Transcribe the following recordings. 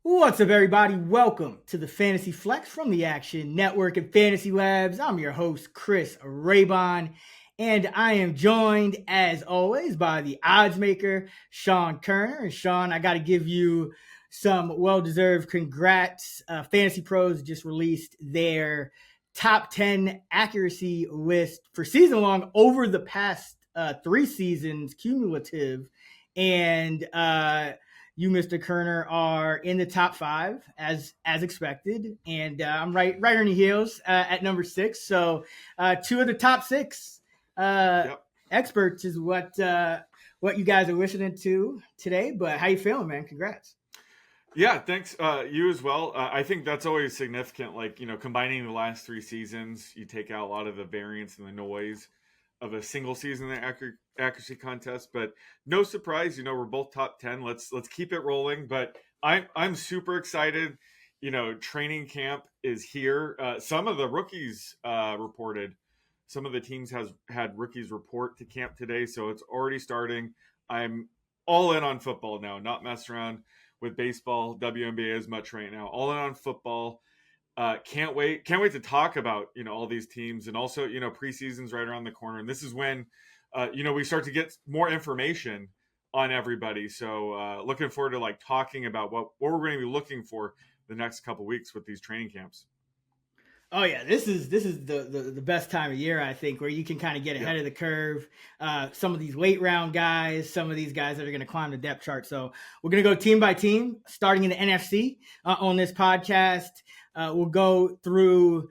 What's up, everybody? Welcome to the Fantasy Flex from the Action Network and Fantasy Labs. I'm your host, Chris Raybon, and I am joined, as always, by the odds maker, Sean Kerner. And Sean, I got to give you some well-deserved congrats. Fantasy Pros just released their top 10 accuracy list for season long over the past 3 seasons, cumulative. And you, Mr. Kerner, are in the top 5 as expected, and I'm right on your heels at number 6. So 2 of the top 6 experts is what you guys are listening to today. But how you feeling, man? Congrats. Yeah, thanks. You as well. I think that's always significant. Like, combining the last 3 seasons, you take out a lot of the variance and the noise of a single season accuracy contest. But no surprise, we're both top 10. Let's keep it rolling. But I'm super excited. Training camp is here. Some of the rookies reported. Some of the teams had rookies report to camp today, so it's already starting. I'm all in on football now, not mess around with baseball, WNBA as much right now. All in on football. Can't wait to talk about all these teams, and also preseason's right around the corner, and this is when we start to get more information on everybody. So looking forward to talking about what we're going to be looking for the next couple weeks with these training camps. Oh yeah, this is the best time of year, I think, where you can kind of get ahead of the curve. Some of these late round guys, some of these guys that are going to climb the depth chart. So we're going to go team by team, starting in the NFC on this podcast. We'll go through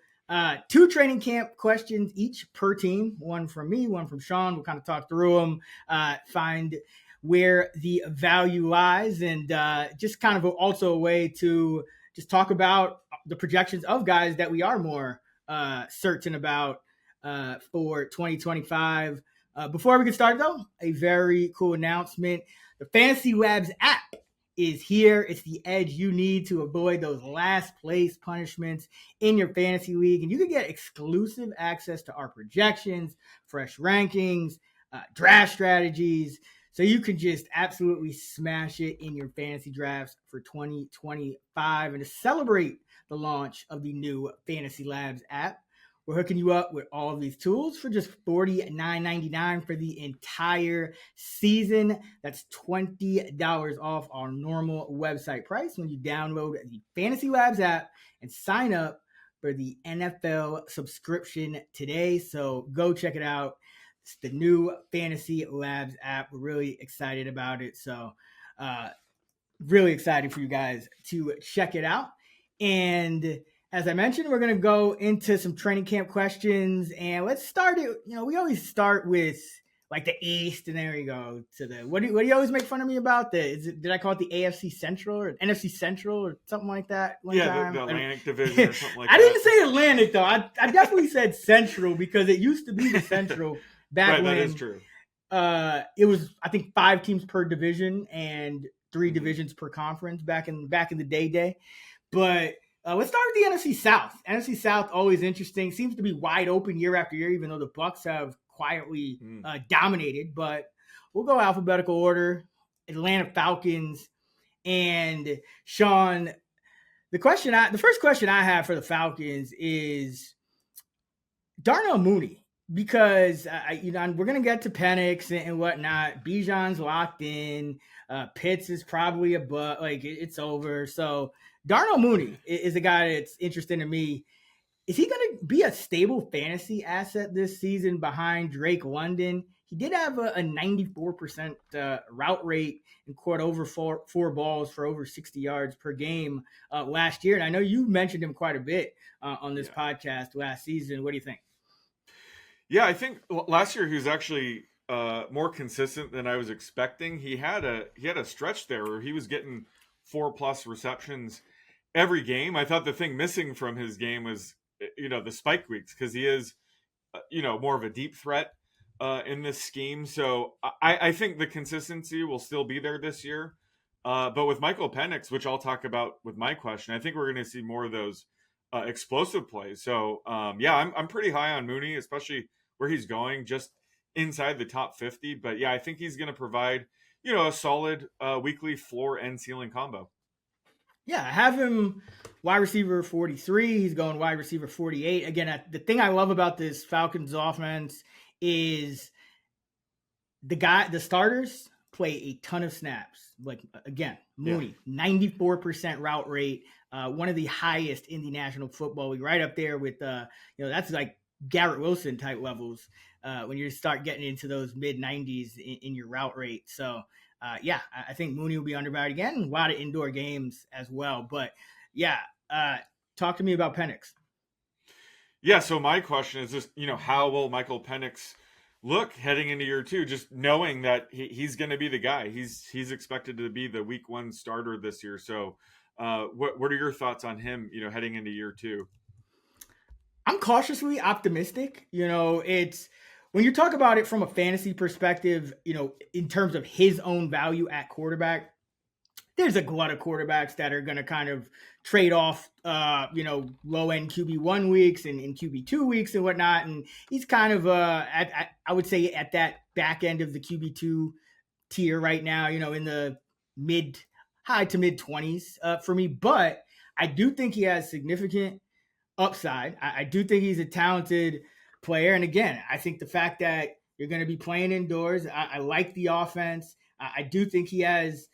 2 training camp questions each per team, one from me, one from Sean. We'll kind of talk through them, find where the value lies, and just kind of also a way to just talk about the projections of guys that we are more certain about for 2025. Before we get started, though, a very cool announcement. The Fantasy Labs app is here. It's the edge you need to avoid those last place punishments in your fantasy league. And you can get exclusive access to our projections, fresh rankings, draft strategies. So you can just absolutely smash it in your fantasy drafts for 2025. And to celebrate the launch of the new Fantasy Labs app, we're hooking you up with all of these tools for just $49.99 for the entire season. That's $20 off our normal website price when you download the Fantasy Labs app and sign up for the NFL subscription today. So go check it out. It's the new Fantasy Labs app. We're really excited about it. So really excited for you guys to check it out. And as I mentioned, we're going to go into some training camp questions. And let's start it. We always start with the East, and there we go to the what do you always make fun of me about? Did I call it the AFC Central or NFC Central or something like that? The Atlantic Division or something like that. I didn't say Atlantic though. I definitely said Central because it used to be the Central back when. That is true. It was, I think, 5 teams per division and 3 divisions per conference back in the day. But let's start with the NFC South. NFC South, always interesting. Seems to be wide open year after year, even though the Bucs have quietly dominated. But we'll go alphabetical order. Atlanta Falcons. And Sean, the first question I have for the Falcons is Darnell Mooney. Because we're gonna get to Penix and whatnot. Bijan's locked in. Pitts is probably it's over. So Darnell Mooney is a guy that's interesting to me. Is he gonna be a stable fantasy asset this season behind Drake London? He did have a 94% route rate and caught over four balls for over 60 yards per game last year. And I know you mentioned him quite a bit on this podcast last season. What do you think? Yeah, I think last year he was actually more consistent than I was expecting. He had a stretch there where he was getting 4+ receptions every game. I thought the thing missing from his game was the spike weeks, because he is more of a deep threat in this scheme. So I think the consistency will still be there this year. But with Michael Penix, which I'll talk about with my question, I think we're going to see more of those explosive plays. So I'm pretty high on Mooney, especially where he's going, just inside the top 50. But yeah, I think he's going to provide, a solid weekly floor and ceiling combo. Yeah, I have him wide receiver 43. He's going wide receiver 48. Again, the thing I love about this Falcons offense is the starters play a ton of snaps. Like again, Yeah. Mooney, 94% route rate, one of the highest in the National Football League, right up there with that's like Garrett Wilson type levels when you start getting into those mid 90s in your route rate. So yeah, I think Mooney will be undervalued again. A lot of indoor games as well, but yeah, talk to me about Penix. Yeah, so my question is just, how will Michael Penix look heading into year two, just knowing that he's going to be the guy. He's expected to be the week one starter this year. So what are your thoughts on him, heading into year two? I'm cautiously optimistic. It's when you talk about it from a fantasy perspective, in terms of his own value at quarterback, there's a glut of quarterbacks that are going to kind of trade off, low end QB1 weeks and QB2 weeks and whatnot. And he's kind of, I would say, at that back end of the QB2 tier right now, in the high to mid 20s for me. But I do think he has significant upside. I do think he's a talented player. And again, I think the fact that you're going to be playing indoors, I like the offense. I do think he has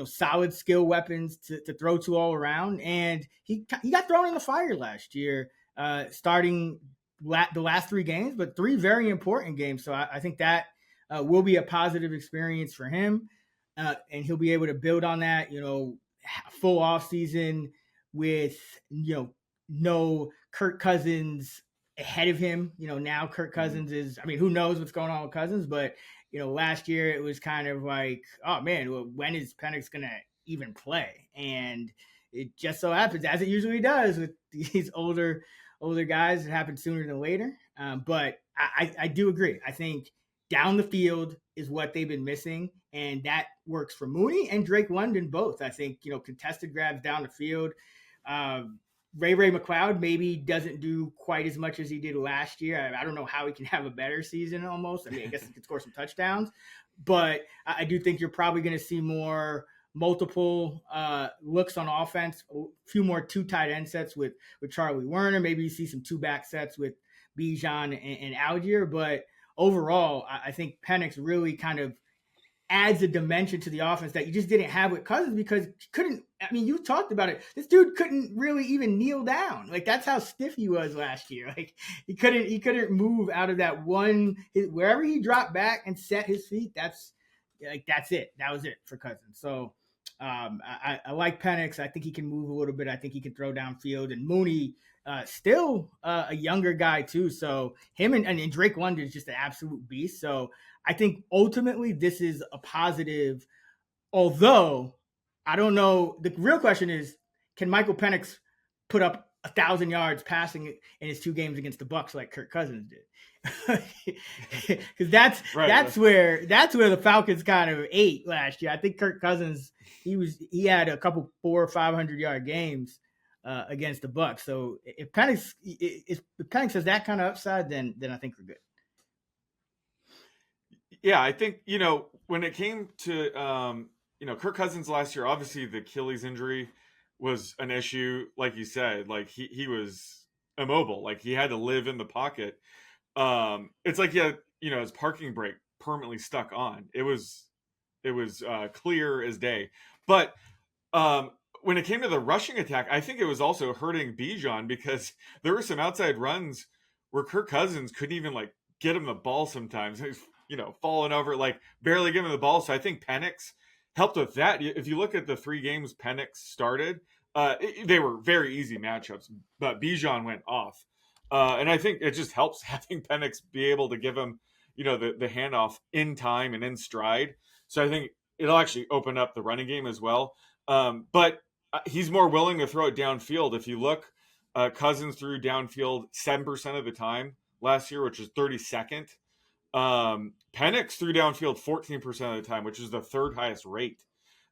solid skill weapons to throw to all around. And he got thrown in the fire last year, starting the last 3 games, but 3 very important games. So I think that will be a positive experience for him. And he'll be able to build on that, full off season with, no Kirk Cousins ahead of him. Now Kirk Cousins is, who knows what's going on with Cousins, but last year it was kind of like, oh man, well, when is Penix going to even play? And it just so happens, as it usually does with these older guys, it happens sooner than later. But I do agree. I think down the field is what they've been missing, and that works for Mooney and Drake London both. I think, contested grabs down the field. Ray McLeod maybe doesn't do quite as much as he did last year. I don't know how he can have a better season almost. I guess he could score some touchdowns, but I do think you're probably going to see more multiple looks on offense, a few more 2 tight end sets with Charlie Werner. Maybe you see some 2 back sets with Bijan and Algier. But overall, I think Penix really kind of adds a dimension to the offense that you just didn't have with Cousins, because you talked about it. This dude couldn't really even kneel down. Like, that's how stiff he was last year. Like, he couldn't move out of that one, wherever he dropped back and set his feet. That's it. That was it for Cousins. So I like Penix. I think he can move a little bit. I think he can throw downfield. And Mooney, still a younger guy too. So him and Drake London is just an absolute beast. So I think ultimately this is a positive, although I don't know. The real question is, can Michael Penix put up 1,000 yards passing in his 2 games against the Bucs like Kirk Cousins did? Because that's where the Falcons kind of ate last year. I think Kirk Cousins, he had a couple 400 or 500 yard games against the Bucs. So if Penix has that kind of upside, then I think we're good. Yeah, I think, when it came to, Kirk Cousins last year, obviously the Achilles injury was an issue. Like you said, like he was immobile, like he had to live in the pocket. It's like, his parking brake permanently stuck on. It was clear as day. But when it came to the rushing attack, I think it was also hurting Bijan, because there were some outside runs where Kirk Cousins couldn't even like get him the ball sometimes. He was, falling over, like barely giving him the ball. So I think Penix helped with that. If you look at the 3 games Penix started, they were very easy matchups, but Bijan went off. And I think it just helps having Penix be able to give him, the handoff in time and in stride. So I think it'll actually open up the running game as well. But he's more willing to throw it downfield. If you look, Cousins threw downfield 7% of the time last year, which is 32nd. Penix threw downfield 14% of the time, which is the 3rd highest rate.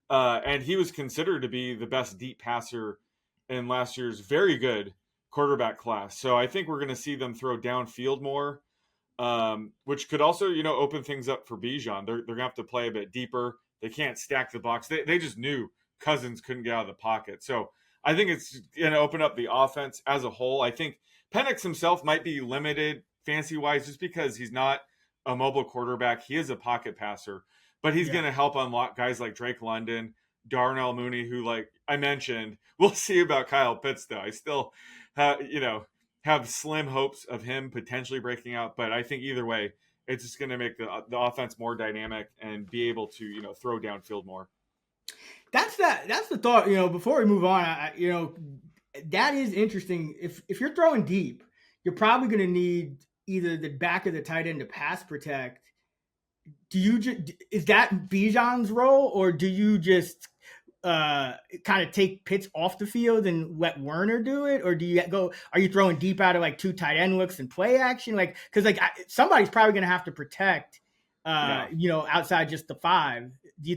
And he was considered to be the best deep passer in last year's very good quarterback class. So I think we're going to see them throw downfield more, which could also, open things up for Bijan. They're going to have to play a bit deeper. They can't stack the box. They just knew Cousins couldn't get out of the pocket. So I think it's going to open up the offense as a whole. I think Penix himself might be limited fancy-wise just because he's not a mobile quarterback. He is a pocket passer, but he's going to help unlock guys like Drake London, Darnell Mooney, who, like I mentioned, we'll see about Kyle Pitts, though. I still, have slim hopes of him potentially breaking out, but I think either way, it's just going to make the offense more dynamic and be able to, throw downfield more. That's the thought. Before we move on, that is interesting. If you're throwing deep, you're probably going to need either the back of the tight end to pass protect. Is that Bijan's role, or do you just kind of take Pitts off the field and let Werner do it, or are you throwing deep out of like 2 tight end looks and play action? Like, because somebody's probably going to have to protect, outside just the 5. Do you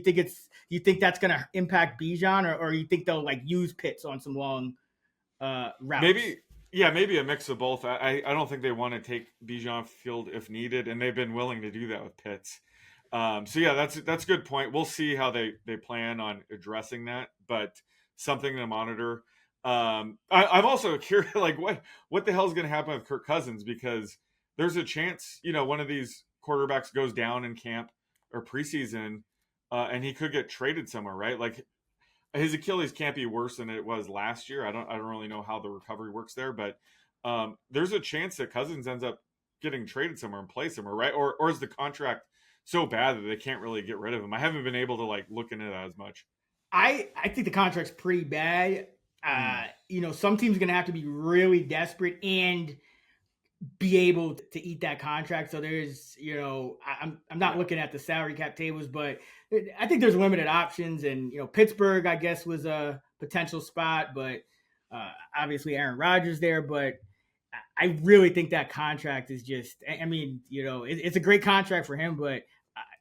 think that's going to impact Bijan, or you think they'll like use Pitts on some long routes? Maybe a mix of both. I don't think they want to take Bijan field if needed, and they've been willing to do that with Pitts. That's a good point. We'll see how they plan on addressing that, but something to monitor. I'm also curious, like what the hell is going to happen with Kirk Cousins, because there's a chance, one of these quarterbacks goes down in camp or preseason, and he could get traded somewhere, right? Like his Achilles can't be worse than it was last year. I don't really know how the recovery works there, but there's a chance that Cousins ends up getting traded somewhere and play somewhere, right? Or is the contract so bad that they can't really get rid of him? I haven't been able to like look into that as much. I think the contract's pretty bad. Some team's going to have to be really desperate and be able to eat that contract. So there's, I'm not looking at the salary cap tables, but I think there's limited options. And, Pittsburgh, I guess, was a potential spot, but obviously Aaron Rodgers there. But I really think that contract is just, it's a great contract for him, but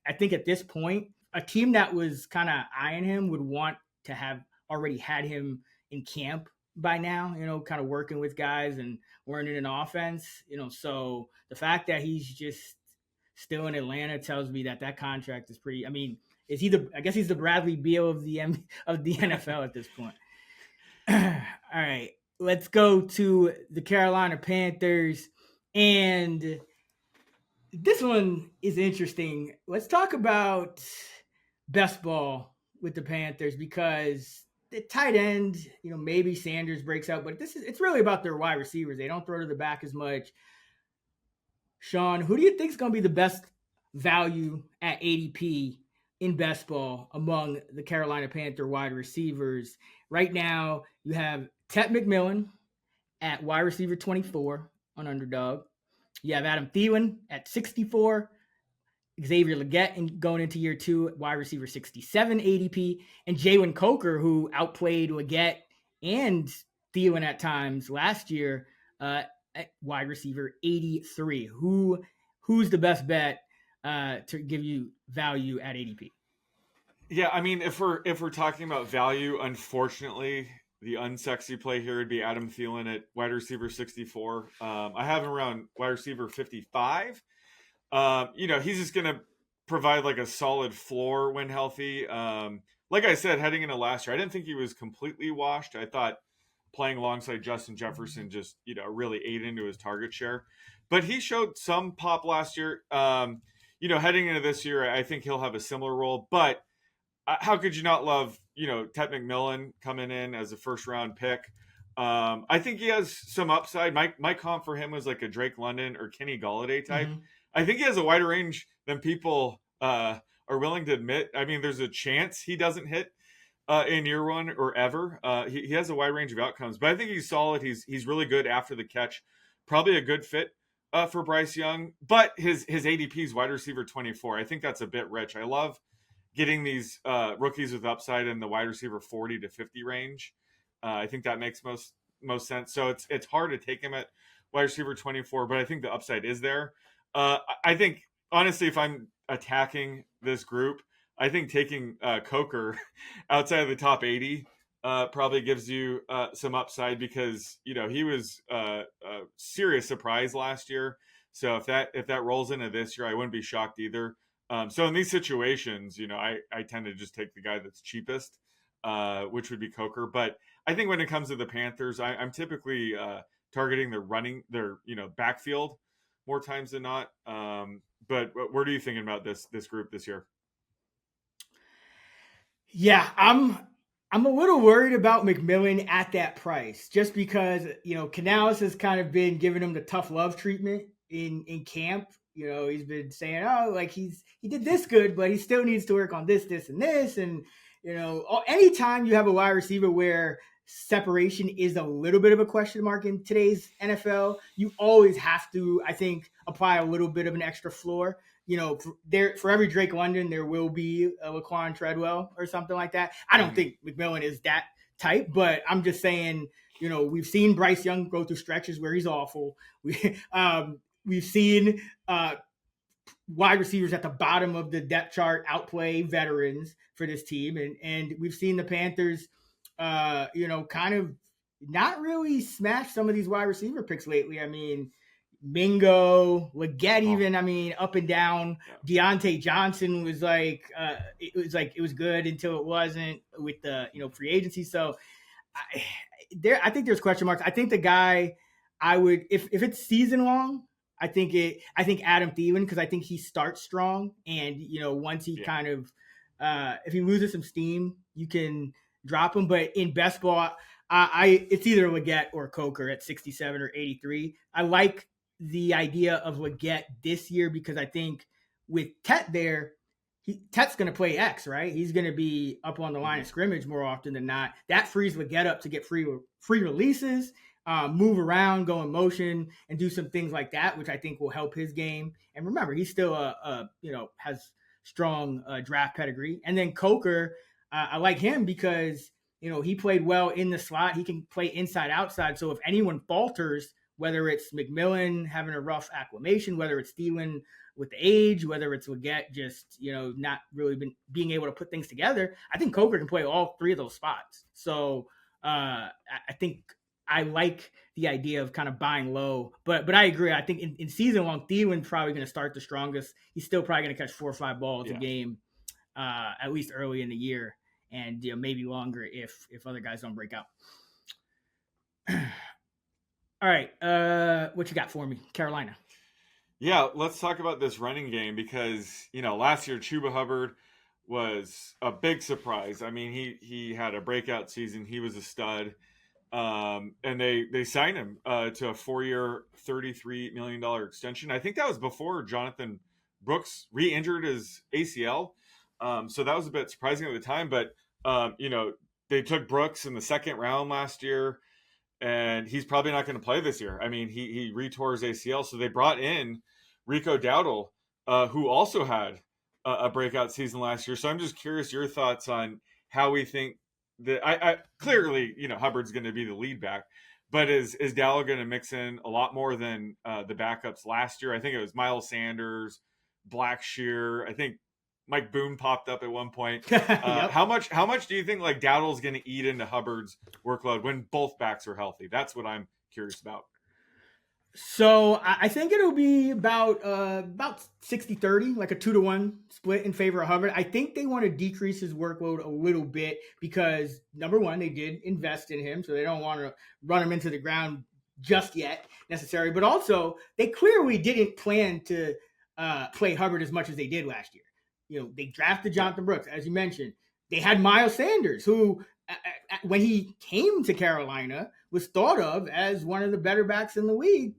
I think at this point, a team that was kind of eyeing him would want to have already had him in camp by now, kind of working with guys and learning an offense, so the fact that he's just still in Atlanta tells me that contract is pretty, I guess he's the Bradley Beal of the NFL at this point. All right, let's go to the Carolina Panthers, and this one is interesting. Let's talk about best ball with the Panthers, because the tight end, maybe Sanders breaks out, but it's really about their wide receivers. They don't throw to the back as much. Sean, who do you think is going to be the best value at ADP in best ball among the Carolina Panther wide receivers? Right now, you have Ted McMillan at wide receiver 24 on Underdog. You have Adam Thielen at 64. Xavier Legette going into year 2 at wide receiver 67 ADP. And Jalen Coker, who outplayed Legette and Thielen at times last year, at wide receiver 83. Who's the best bet to give you value at ADP? Yeah, if we're talking about value, unfortunately, the unsexy play here would be Adam Thielen at wide receiver 64. I have him around wide receiver 55. He's just going to provide like a solid floor when healthy. Like I said, heading into last year, I didn't think he was completely washed. I thought playing alongside Justin Jefferson just, really ate into his target share. But he showed some pop last year. Heading into this year, I think he'll have a similar role. But how could you not love, Ted McMillan coming in as a first-round pick? I think he has some upside. My comp for him was like a Drake London or Kenny Golladay type. Mm-hmm. I think he has a wider range than people are willing to admit. There's a chance he doesn't hit in year 1 or ever. He has a wide range of outcomes, but I think he's solid. He's really good after the catch. Probably a good fit for Bryce Young, but his ADP is wide receiver 24. I think that's a bit rich. I love getting these rookies with upside in the wide receiver 40 to 50 range. I think that makes most sense. So it's hard to take him at wide receiver 24, but I think the upside is there. I think, honestly, if I'm attacking this group, I think taking Coker outside of the top 80 probably gives you some upside, because, he was a serious surprise last year. So if that rolls into this year, I wouldn't be shocked either. So in these situations, I tend to just take the guy that's cheapest. which would be Coker. But I think when it comes to the Panthers, I'm typically targeting their backfield more times than not. But what are you thinking about this group this year? Yeah, I'm a little worried about McMillan at that price, just because Canales has kind of been giving him the tough love treatment in camp. He's been saying, oh, like he did this good, but he still needs to work on this, and this, and anytime you have a wide receiver where separation is a little bit of a question mark in today's NFL, you always have to, I think, apply a little bit of an extra floor. For every Drake London, there will be a Laquan Treadwell or something like that. I don't think McMillan is that type, but I'm just saying, we've seen Bryce Young go through stretches where he's awful. We've seen wide receivers at the bottom of the depth chart outplay veterans for this team, and we've seen the Panthers, kind of not really smash some of these wide receiver picks lately. I mean, Mingo, Leggett, even, up and down. Deontay Johnson was it was good until it wasn't with the, free agency. So I think there's question marks. I think the guy I would, if it's season long, I think Adam Thielen, because I think he starts strong. And, once he kind of, if he loses some steam, you can drop him. But in best ball, it's either Leggett or Coker at 67 or 83. I like the idea of Leggett this year because I think with Tet there, Tet's going to play X, right? He's going to be up on the line of scrimmage more often than not. That frees Leggett up to get free releases, move around, go in motion, and do some things like that, which I think will help his game. And remember, he's still has strong draft pedigree. And then Coker, I like him because he played well in the slot. He can play inside outside. So if anyone falters, whether it's McMillan having a rough acclimation, whether it's Thielen with the age, whether it's Leggett just, not really being able to put things together, I think Coker can play all three of those spots. So I think I like the idea of kind of buying low. But I agree. I think in season long, Thielen's probably going to start the strongest. He's still probably going to catch 4 or 5 balls a game, at least early in the year, and maybe longer if other guys don't break out. All right, what you got for me, Carolina? Yeah, let's talk about this running game because, last year Chuba Hubbard was a big surprise. I mean, he had a breakout season. He was a stud. And they signed him to a 4-year, $33 million extension. I think that was before Jonathan Brooks re-injured his ACL. So that was a bit surprising at the time. But, they took Brooks in the 2nd round last year. And he's probably not going to play this year. I mean, he retore his ACL. So they brought in Rico Dowdle, who also had a breakout season last year. So I'm just curious your thoughts on how we think that I clearly, Hubbard's going to be the lead back, but is Dowdle going to mix in a lot more than the backups last year? I think it was Miles Sanders, Blackshear. I think Mike Boone popped up at one point. Yep. How much do you think like Dowdle's going to eat into Hubbard's workload when both backs are healthy? That's what I'm curious about. So I think it'll be about 60-30, like a 2-to-1 split in favor of Hubbard. I think they want to decrease his workload a little bit because, number one, they did invest in him, so they don't want to run him into the ground just yet necessarily. But also, they clearly didn't plan to play Hubbard as much as they did last year. They drafted Jonathan Brooks, as you mentioned. They had Miles Sanders, who, when he came to Carolina, was thought of as one of the better backs in the league,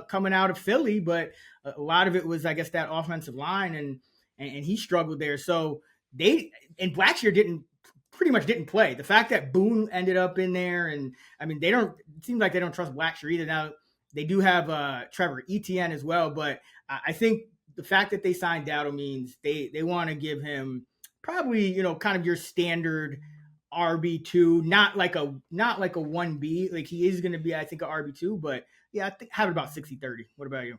coming out of Philly. But a lot of it was, I guess, that offensive line, and he struggled there. So Blackshear pretty much didn't play. The fact that Boone ended up in there, and I mean, it seems like they don't trust Blackshear either. Now, they do have Trevor Etienne as well, but I think the fact that they signed Dowdle means they want to give him probably, kind of your standard RB2, not like a 1B. Like he is going to be, I think, a RB2, but yeah, I think have it about 60-30. What about you?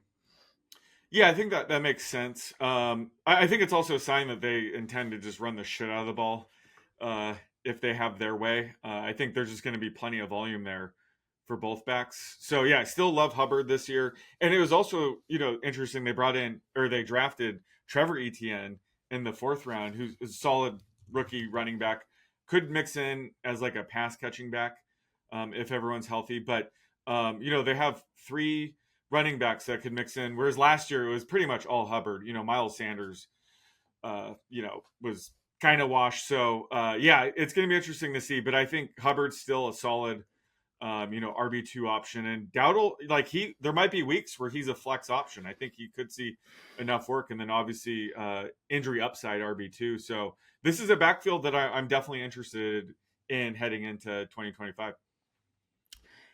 Yeah, I think that makes sense. I think it's also a sign that they intend to just run the shit out of the ball if they have their way. I think there's just going to be plenty of volume there for both backs. So yeah, I still love Hubbard this year. And it was also, interesting. They drafted Trevor Etienne in the 4th round, who's a solid rookie running back could mix in as like a pass catching back if everyone's healthy. But they have 3 running backs that could mix in, whereas last year it was pretty much all Hubbard. Miles Sanders, was kind of washed. So it's going to be interesting to see. But I think Hubbard's still a solid RB2 option, and Dowdle, there might be weeks where he's a flex option. I think he could see enough work, and then obviously injury upside RB2. So this is a backfield that I'm definitely interested in heading into 2025.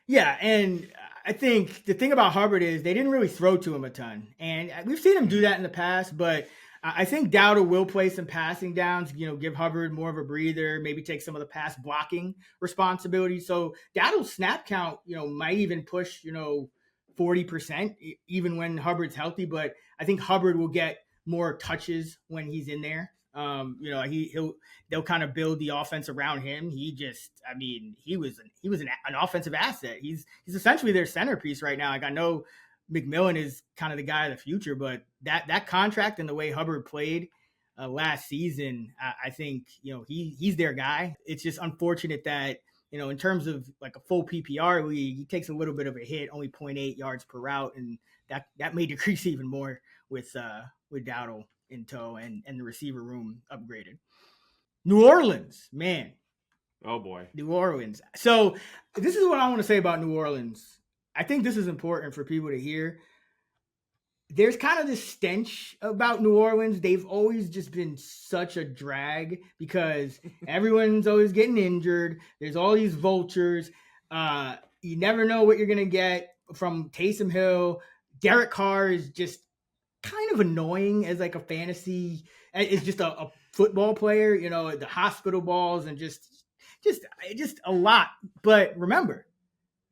Yeah, and I think the thing about Hubbard is they didn't really throw to him a ton, and we've seen him do that in the past, but I think Dowdle will play some passing downs, give Hubbard more of a breather, maybe take some of the pass blocking responsibility. So Dowdle's snap count, might even push, 40%, even when Hubbard's healthy. But I think Hubbard will get more touches when he's in there. They'll kind of build the offense around him. He was an offensive asset. He's essentially their centerpiece right now. Like, I know McMillan is kind of the guy of the future, but that contract and the way Hubbard played last season, I think, he's their guy. It's just unfortunate that, in terms of like a full PPR league, he takes a little bit of a hit, only 0.8 yards per route. And that may decrease even more with Dowdle in tow and the receiver room upgraded. New Orleans, man. Oh boy. New Orleans. So this is what I want to say about New Orleans. I think this is important for people to hear. There's kind of this stench about New Orleans. They've always just been such a drag because everyone's always getting injured. There's all these vultures. You never know what you're going to get from Taysom Hill. Derek Carr is just kind of annoying as like a fantasy. It's just a football player, the hospital balls and just a lot. But remember,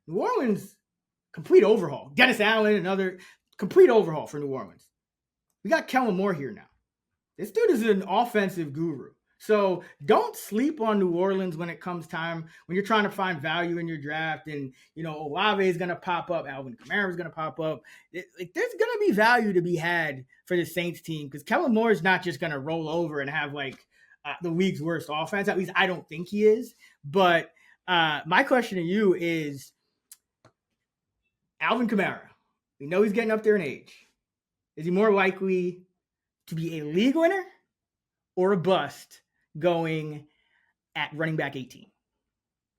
New Orleans, complete overhaul. Dennis Allen, another complete overhaul for New Orleans. We got Kellen Moore here now. This dude is an offensive guru. So don't sleep on New Orleans when it comes time, when you're trying to find value in your draft and, Olave is going to pop up. Alvin Kamara is going to pop up. There's going to be value to be had for the Saints team because Kellen Moore is not just going to roll over and have the league's worst offense. At least I don't think he is. But my question to you is, Alvin Kamara, we know he's getting up there in age. Is he more likely to be a league winner or a bust going at running back 18?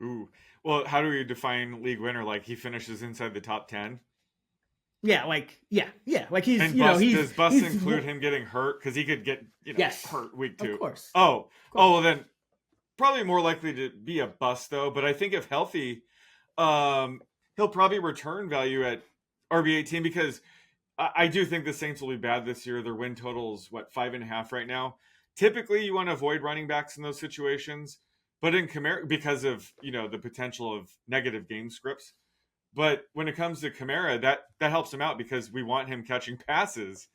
Ooh. Well, how do we define league winner? Like he finishes inside the top 10? Yeah. Like he's, and does bust include him getting hurt? Because he could get, hurt week 2. Of course. Well then probably more likely to be a bust though. But I think if healthy, he'll probably return value at RB18 because I do think the Saints will be bad this year. Their win total is 5.5 right now. Typically, you want to avoid running backs in those situations, but in Kamara, because of the potential of negative game scripts. But when it comes to Kamara, that helps him out because we want him catching passes.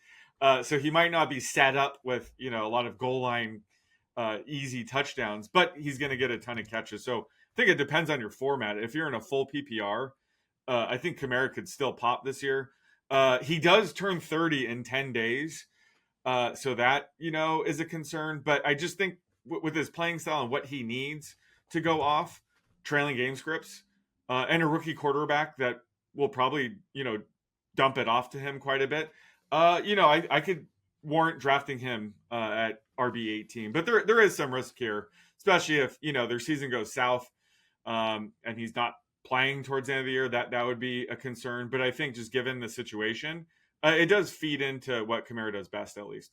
So he might not be set up with a lot of goal line easy touchdowns, but he's going to get a ton of catches. So I think it depends on your format. If you're in a full PPR, I think Kamara could still pop this year. He does turn 30 in 10 days. So that, is a concern. But I just think with his playing style and what he needs to go off, trailing game scripts, and a rookie quarterback that will probably, dump it off to him quite a bit, I could warrant drafting him at RB18. But there is some risk here, especially if, their season goes south and he's not playing towards the end of the year. That would be a concern. But I think just given the situation, it does feed into what Kamara does best, at least.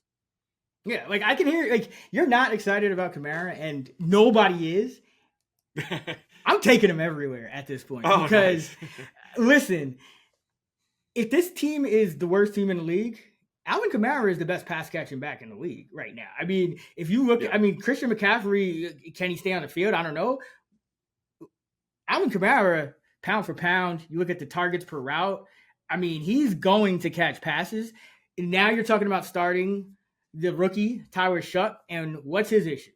Yeah, I can hear, you're not excited about Kamara, and nobody is. I'm taking him everywhere at this point. Because, nice. Listen, if this team is the worst team in the league, Alvin Kamara is the best pass catching back in the league right now. I mean, if you look, Christian McCaffrey, can he stay on the field? I don't know. Alvin Kamara, pound for pound, you look at the targets per route, he's going to catch passes. And now you're talking about starting the rookie, Tyler Shuck, and what's his issue?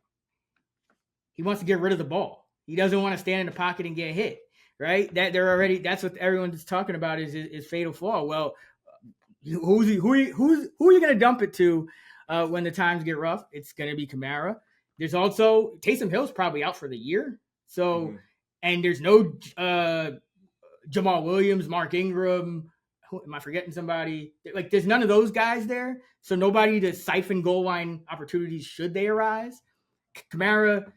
He wants to get rid of the ball. He doesn't want to stand in the pocket and get hit, right? That's what everyone's talking about is fatal flaw. Well, who are you going to dump it to when the times get rough? It's going to be Kamara. There's also Taysom Hill's probably out for the year. So, Mhm. and there's no Jamal Williams, Mark Ingram. Am I forgetting somebody? Like, there's none of those guys there. So nobody to siphon goal line opportunities should they arise. Kamara,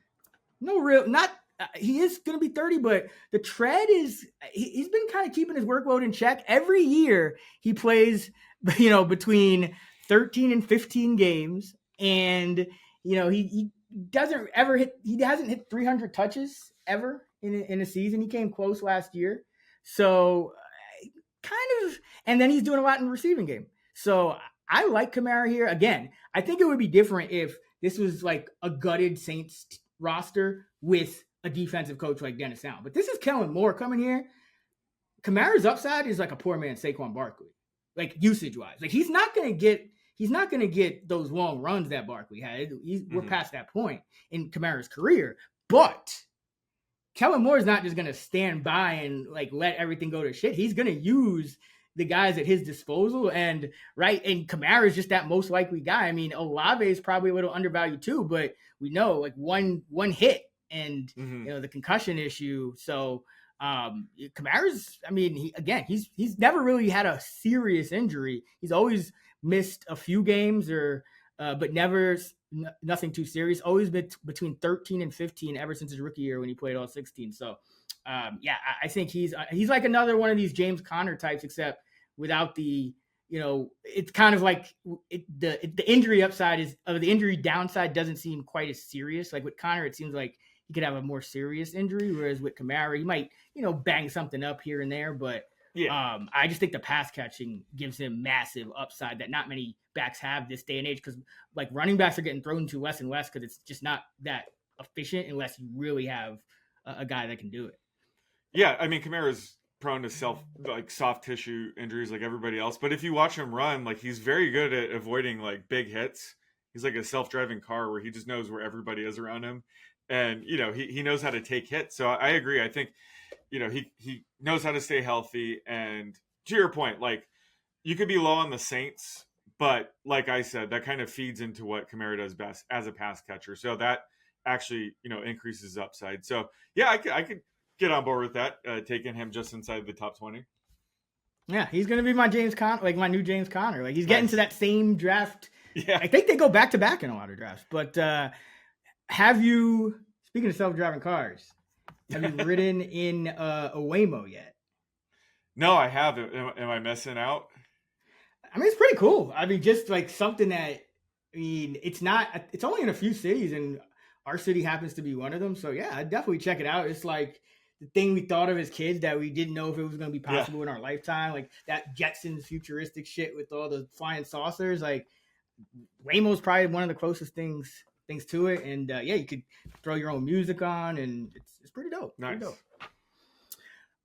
no real, not, he is going to be 30, but the tread is, he's been kind of keeping his workload in check. Every year he plays, between 13 and 15 games. And, he doesn't ever he hasn't hit 300 touches ever in a season. He came close last year. So kind of, and then he's doing a lot in the receiving game. So I like Kamara here. Again, I think it would be different if this was like a gutted Saints roster with a defensive coach like Dennis Allen. But this is Kellen Moore coming here. Kamara's upside is like a poor man's Saquon Barkley, like usage-wise. Like he's not gonna get those long runs that Barkley had. We're past that point in Kamara's career. But Kellen Moore is not just going to stand by and like let everything go to shit. He's going to use the guys at his disposal, and Kamara is just that most likely guy. I mean, Olave is probably a little undervalued too, but we know like one hit and the concussion issue. So Kamara's, I mean, he's never really had a serious injury. He's always missed a few games but never nothing too serious. Always been between 13 and 15 ever since his rookie year when he played all 16. So, I think he's like another one of these James Conner types, except without the, it's kind of like the injury upside the injury downside doesn't seem quite as serious. Like with Conner, it seems like he could have a more serious injury, whereas with Kamara, he might, bang something up here and there, but I just think the pass catching gives him massive upside that not many backs have this day and age, because like running backs are getting thrown to less and less because it's just not that efficient unless you really have a guy that can do it. Yeah, I mean, Kamara's prone to soft tissue injuries like everybody else, but if you watch him run, like he's very good at avoiding like big hits. He's like a self-driving car where he just knows where everybody is around him, and he knows how to take hits. So I agree. I think he knows how to stay healthy. And to your point, like you could be low on the Saints, but like I said, that kind of feeds into what Kamara does best as a pass catcher. So that actually, increases upside. So yeah, I could get on board with that, taking him just inside the top 20. Yeah, he's going to be my James Conner, like my new James Conner. Like he's getting to that same draft. Yeah. I think they go back to back in a lot of drafts. But have you, speaking of self-driving cars, have you ridden in a Waymo yet? No, I haven't. Am I missing out? I mean, it's pretty cool. I mean, just like something that, it's only in a few cities, and our city happens to be one of them. So yeah, I'd definitely check it out. It's like the thing we thought of as kids that we didn't know if it was going to be possible in our lifetime. Like that Jetsons futuristic shit with all the flying saucers. Like Waymo's probably one of the closest things to it. And you could throw your own music on, and it's pretty dope. Nice. Pretty dope.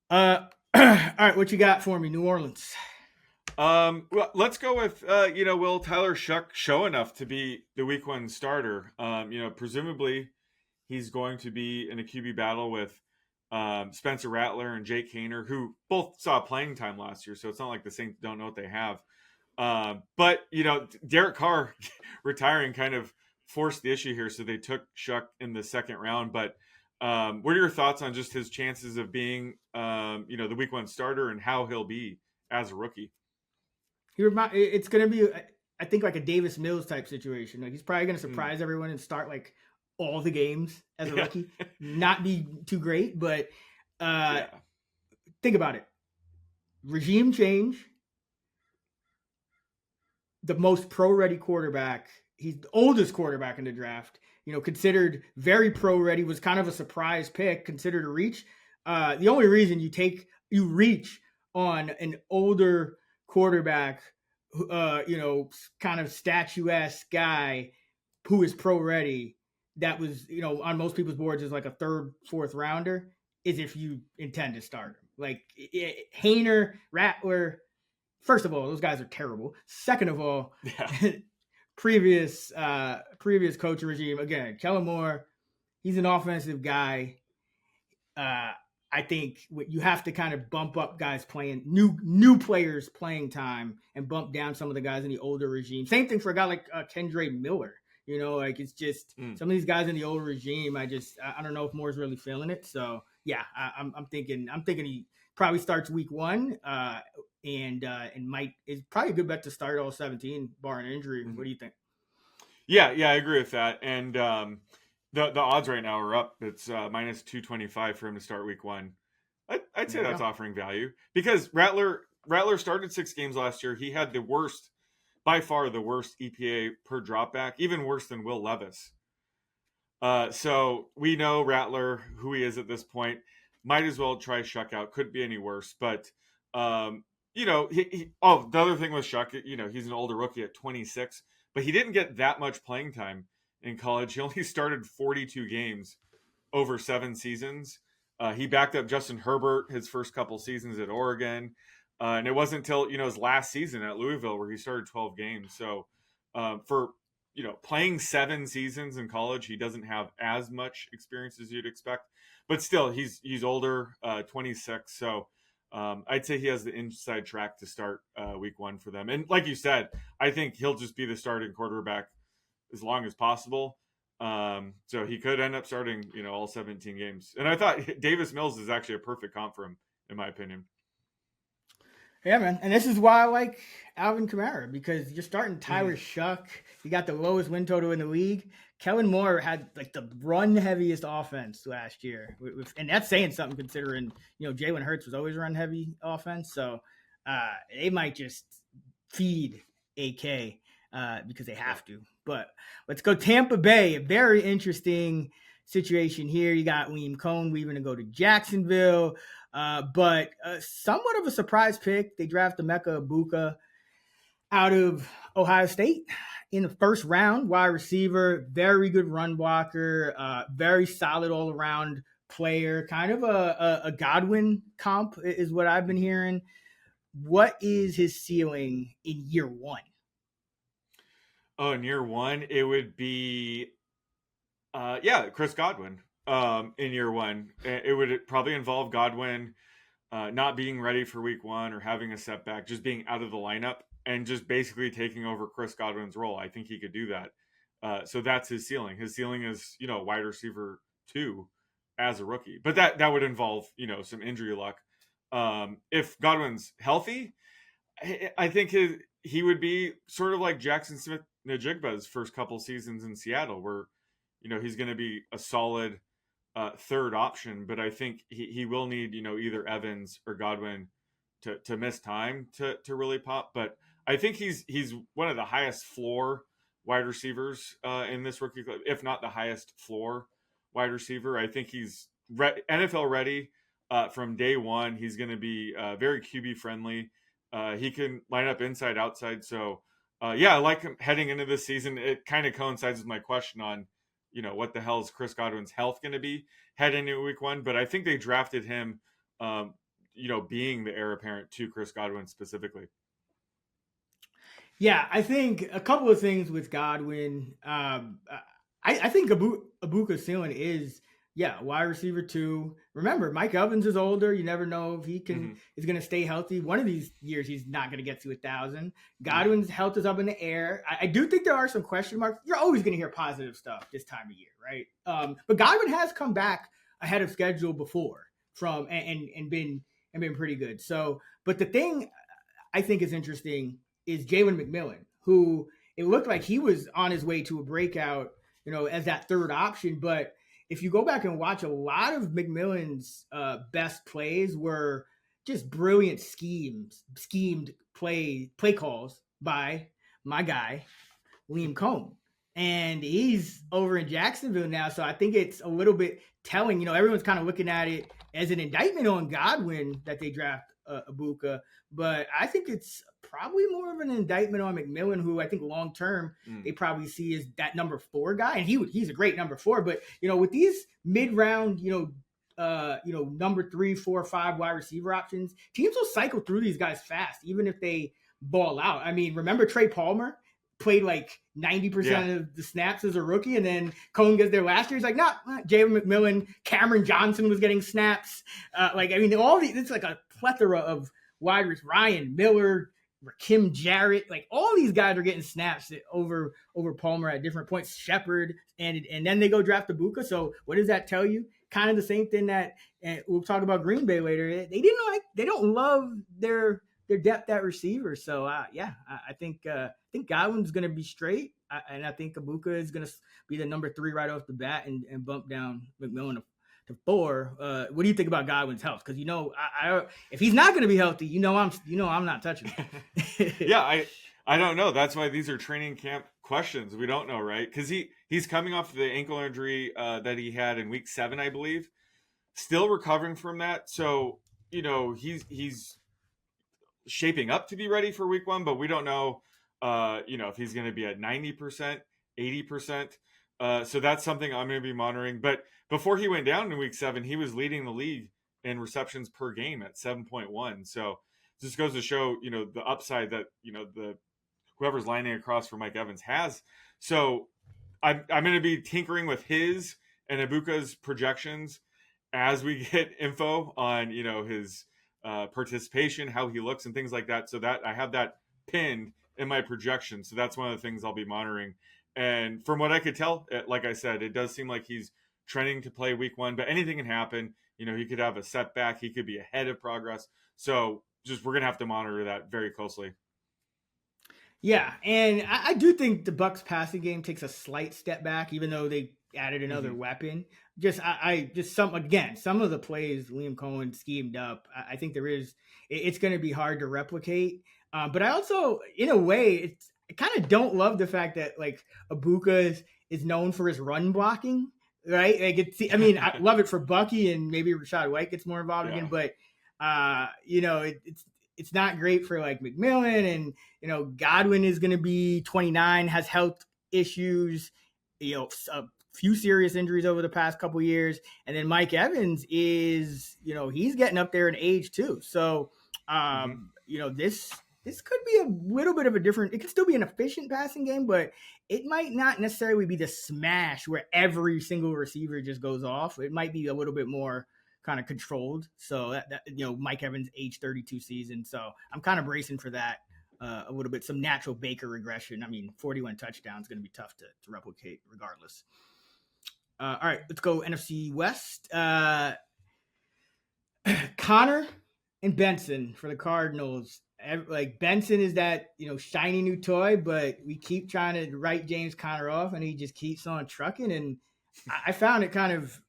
All right, what you got for me, New Orleans? Well, let's go with will Tyler Shuck show enough to be the week 1 starter? Presumably he's going to be in a QB battle with Spencer Rattler and Jake Haener, who both saw playing time last year, so it's not like the Saints don't know what they have. But Derek Carr retiring kind of forced the issue here, so they took Shuck in the second round. But what are your thoughts on just his chances of being the week 1 starter and how he'll be as a rookie? It's going to be, I think, like a Davis Mills type situation. Like he's probably going to surprise everyone and start like all the games as a rookie, not be too great. But think about it. Regime change. The most pro-ready quarterback. He's the oldest quarterback in the draft. Considered very pro-ready, was kind of a surprise pick, considered a reach. The only reason you reach on an older quarterback, kind of statuesque guy who is pro-ready, that was, on most people's boards is like a 3rd, 4th rounder, is if you intend to start him. Like Haener, Rattler, first of all, those guys are terrible. Second of all, previous coach regime, again, Kellen Moore, he's an offensive guy. I think you have to kind of bump up guys playing new players playing time and bump down some of the guys in the older regime. Same thing for a guy like Kendre Miller. Like it's just some of these guys in the old regime. I don't know if Moore's really feeling it. So yeah, I'm thinking he probably starts week 1, and is probably a good bet to start all 17 barring injury. What do you think? Yeah, I agree with that. And the odds right now are up. It's minus 225 for him to start week 1. I'd say that's offering value because Rattler started 6 games last year. He had by far the worst EPA per dropback, even worse than Will Levis. So we know Rattler, who he is at this point. Might as well try Shuckout. Couldn't be any worse. But the other thing with Shuck, he's an older rookie at 26, but he didn't get that much playing time in college. He only started 42 games over 7 seasons. He backed up Justin Herbert his first couple seasons at Oregon. And it wasn't until, his last season at Louisville where he started 12 games. So for, playing 7 seasons in college, he doesn't have as much experience as you'd expect. But still, he's older, 26. So I'd say he has the inside track to start week 1 for them. And like you said, I think he'll just be the starting quarterback as long as possible. So he could end up starting, all 17 games. And I thought Davis Mills is actually a perfect comp for him, in my opinion. Yeah, man. And this is why I like Alvin Kamara, because you're starting Tyler Shuck. You got the lowest win total in the league. Kellen Moore had like the run heaviest offense last year. And that's saying something considering, Jalen Hurts was always run heavy offense. So they might just feed AK because they have to. But let's go Tampa Bay. A very interesting situation here. You got Liam Cohn leaving to go to Jacksonville. But somewhat of a surprise pick. They draft Emeka Egbuka out of Ohio State in the first round. Wide receiver, very good run blocker, very solid all around player. Kind of a Godwin comp is what I've been hearing. What is his ceiling in year 1? Oh, in year 1, it would be, Chris Godwin. In year 1, it would probably involve Godwin not being ready for week 1 or having a setback, just being out of the lineup and just basically taking over Chris Godwin's role. I think he could do that. So that's his ceiling. His ceiling is, wide receiver 2 as a rookie, but that would involve, some injury luck. If Godwin's healthy, I think he would be sort of like Jackson Smith-Njigba's first couple seasons in Seattle, where, he's going to be a solid third option, but I think he will need, either Evans or Godwin to miss time to really pop. But I think he's one of the highest floor wide receivers in this rookie club, if not the highest floor wide receiver. I think he's NFL ready from day 1. He's going to be very QB friendly. He can line up inside, outside. So I like him heading into this season. It kind of coincides with my question on, what the hell is Chris Godwin's health going to be heading into week 1? But I think they drafted him, being the heir apparent to Chris Godwin specifically. Yeah, I think a couple of things with Godwin. I think Egbuka's ceiling is, wide receiver 2. Remember, Mike Evans is older. You never know if he is going to stay healthy. One of these years, he's not going to get to 1,000. Godwin's health is up in the air. I do think there are some question marks. You're always going to hear positive stuff this time of year, right? But Godwin has come back ahead of schedule before and been pretty good. So, but the thing I think is interesting is Jalen McMillan, who it looked like he was on his way to a breakout, as that third option. But if you go back and watch, a lot of McMillan's best plays were just brilliant schemed play calls by my guy, Liam Cohn. And he's over in Jacksonville now. So I think it's a little bit telling. Everyone's kind of looking at it as an indictment on Godwin that they draft Egbuka. But I think it's probably more of an indictment on McMillan, who I think long term they probably see as that number 4 guy, and he's a great number 4. But with these mid round, number 3, 4, 5 wide receiver options, teams will cycle through these guys fast, even if they ball out. I mean, remember Trey Palmer played like 90% of the snaps as a rookie, and then Cohen gets there last year. He's like, nah, Jalen McMillan, Cameron Johnson was getting snaps. All these, it's like a plethora of wide receivers. Ryan Miller, Rakim Jarrett, like all these guys are getting snaps over Palmer at different points. Shepard, and then they go draft Ibuka. So what does that tell you? Kind of the same thing that we'll talk about Green Bay later. They don't love their depth at receiver. So I think Godwin's going to be straight, and I think Ibuka is going to be the number 3 right off the bat and bump down McMillan to 4. What do you think about Godwin's health? Because I if he's not going to be healthy, I'm not touching him. Yeah, I don't know. That's why these are training camp questions. We don't know, right? Because he's coming off the ankle injury that he had in week 7, I believe, still recovering from that. So he's shaping up to be ready for week 1, but we don't know if he's going to be at 90%, 80%. So that's something I'm going to be monitoring. But before he went down in week 7, he was leading the league in receptions per game at 7.1. So this goes to show, the upside that, the whoever's lining across for Mike Evans has. So I'm going to be tinkering with his and Ibuka's projections as we get info on, his participation, how he looks and things like that. So that I have that pinned in my projection. So that's one of the things I'll be monitoring. And from what I could tell, like I said, it does seem like he's trending to play week 1, but anything can happen. He could have a setback. He could be ahead of progress. So we're going to have to monitor that very closely. Yeah. And I do think the Bucs passing game takes a slight step back, even though they added another weapon. Some of the plays Liam Cohen schemed up, I think it's going to be hard to replicate. But I also, in a way, I kind of don't love the fact that like Ibuka is known for his run blocking, right? Like I love it for Bucky, and maybe Rashad White gets more involved again, but it's not great for like McMillan, and Godwin is going to be 29, has health issues, a few serious injuries over the past couple of years, and then Mike Evans is he's getting up there in age too. So this could be a little bit of a different. It could still be an efficient passing game, but it might not necessarily be the smash where every single receiver just goes off. It might be a little bit more kind of controlled. So that Mike Evans age 32 season. So I'm kind of bracing for that a little bit. Some natural Baker regression. 41 touchdowns is going to be tough to replicate regardless. All right, let's go NFC West. Connor and Benson for the Cardinals. Like Benson is that shiny new toy, but we keep trying to write James Conner off, and he just keeps on trucking. And I found it kind of,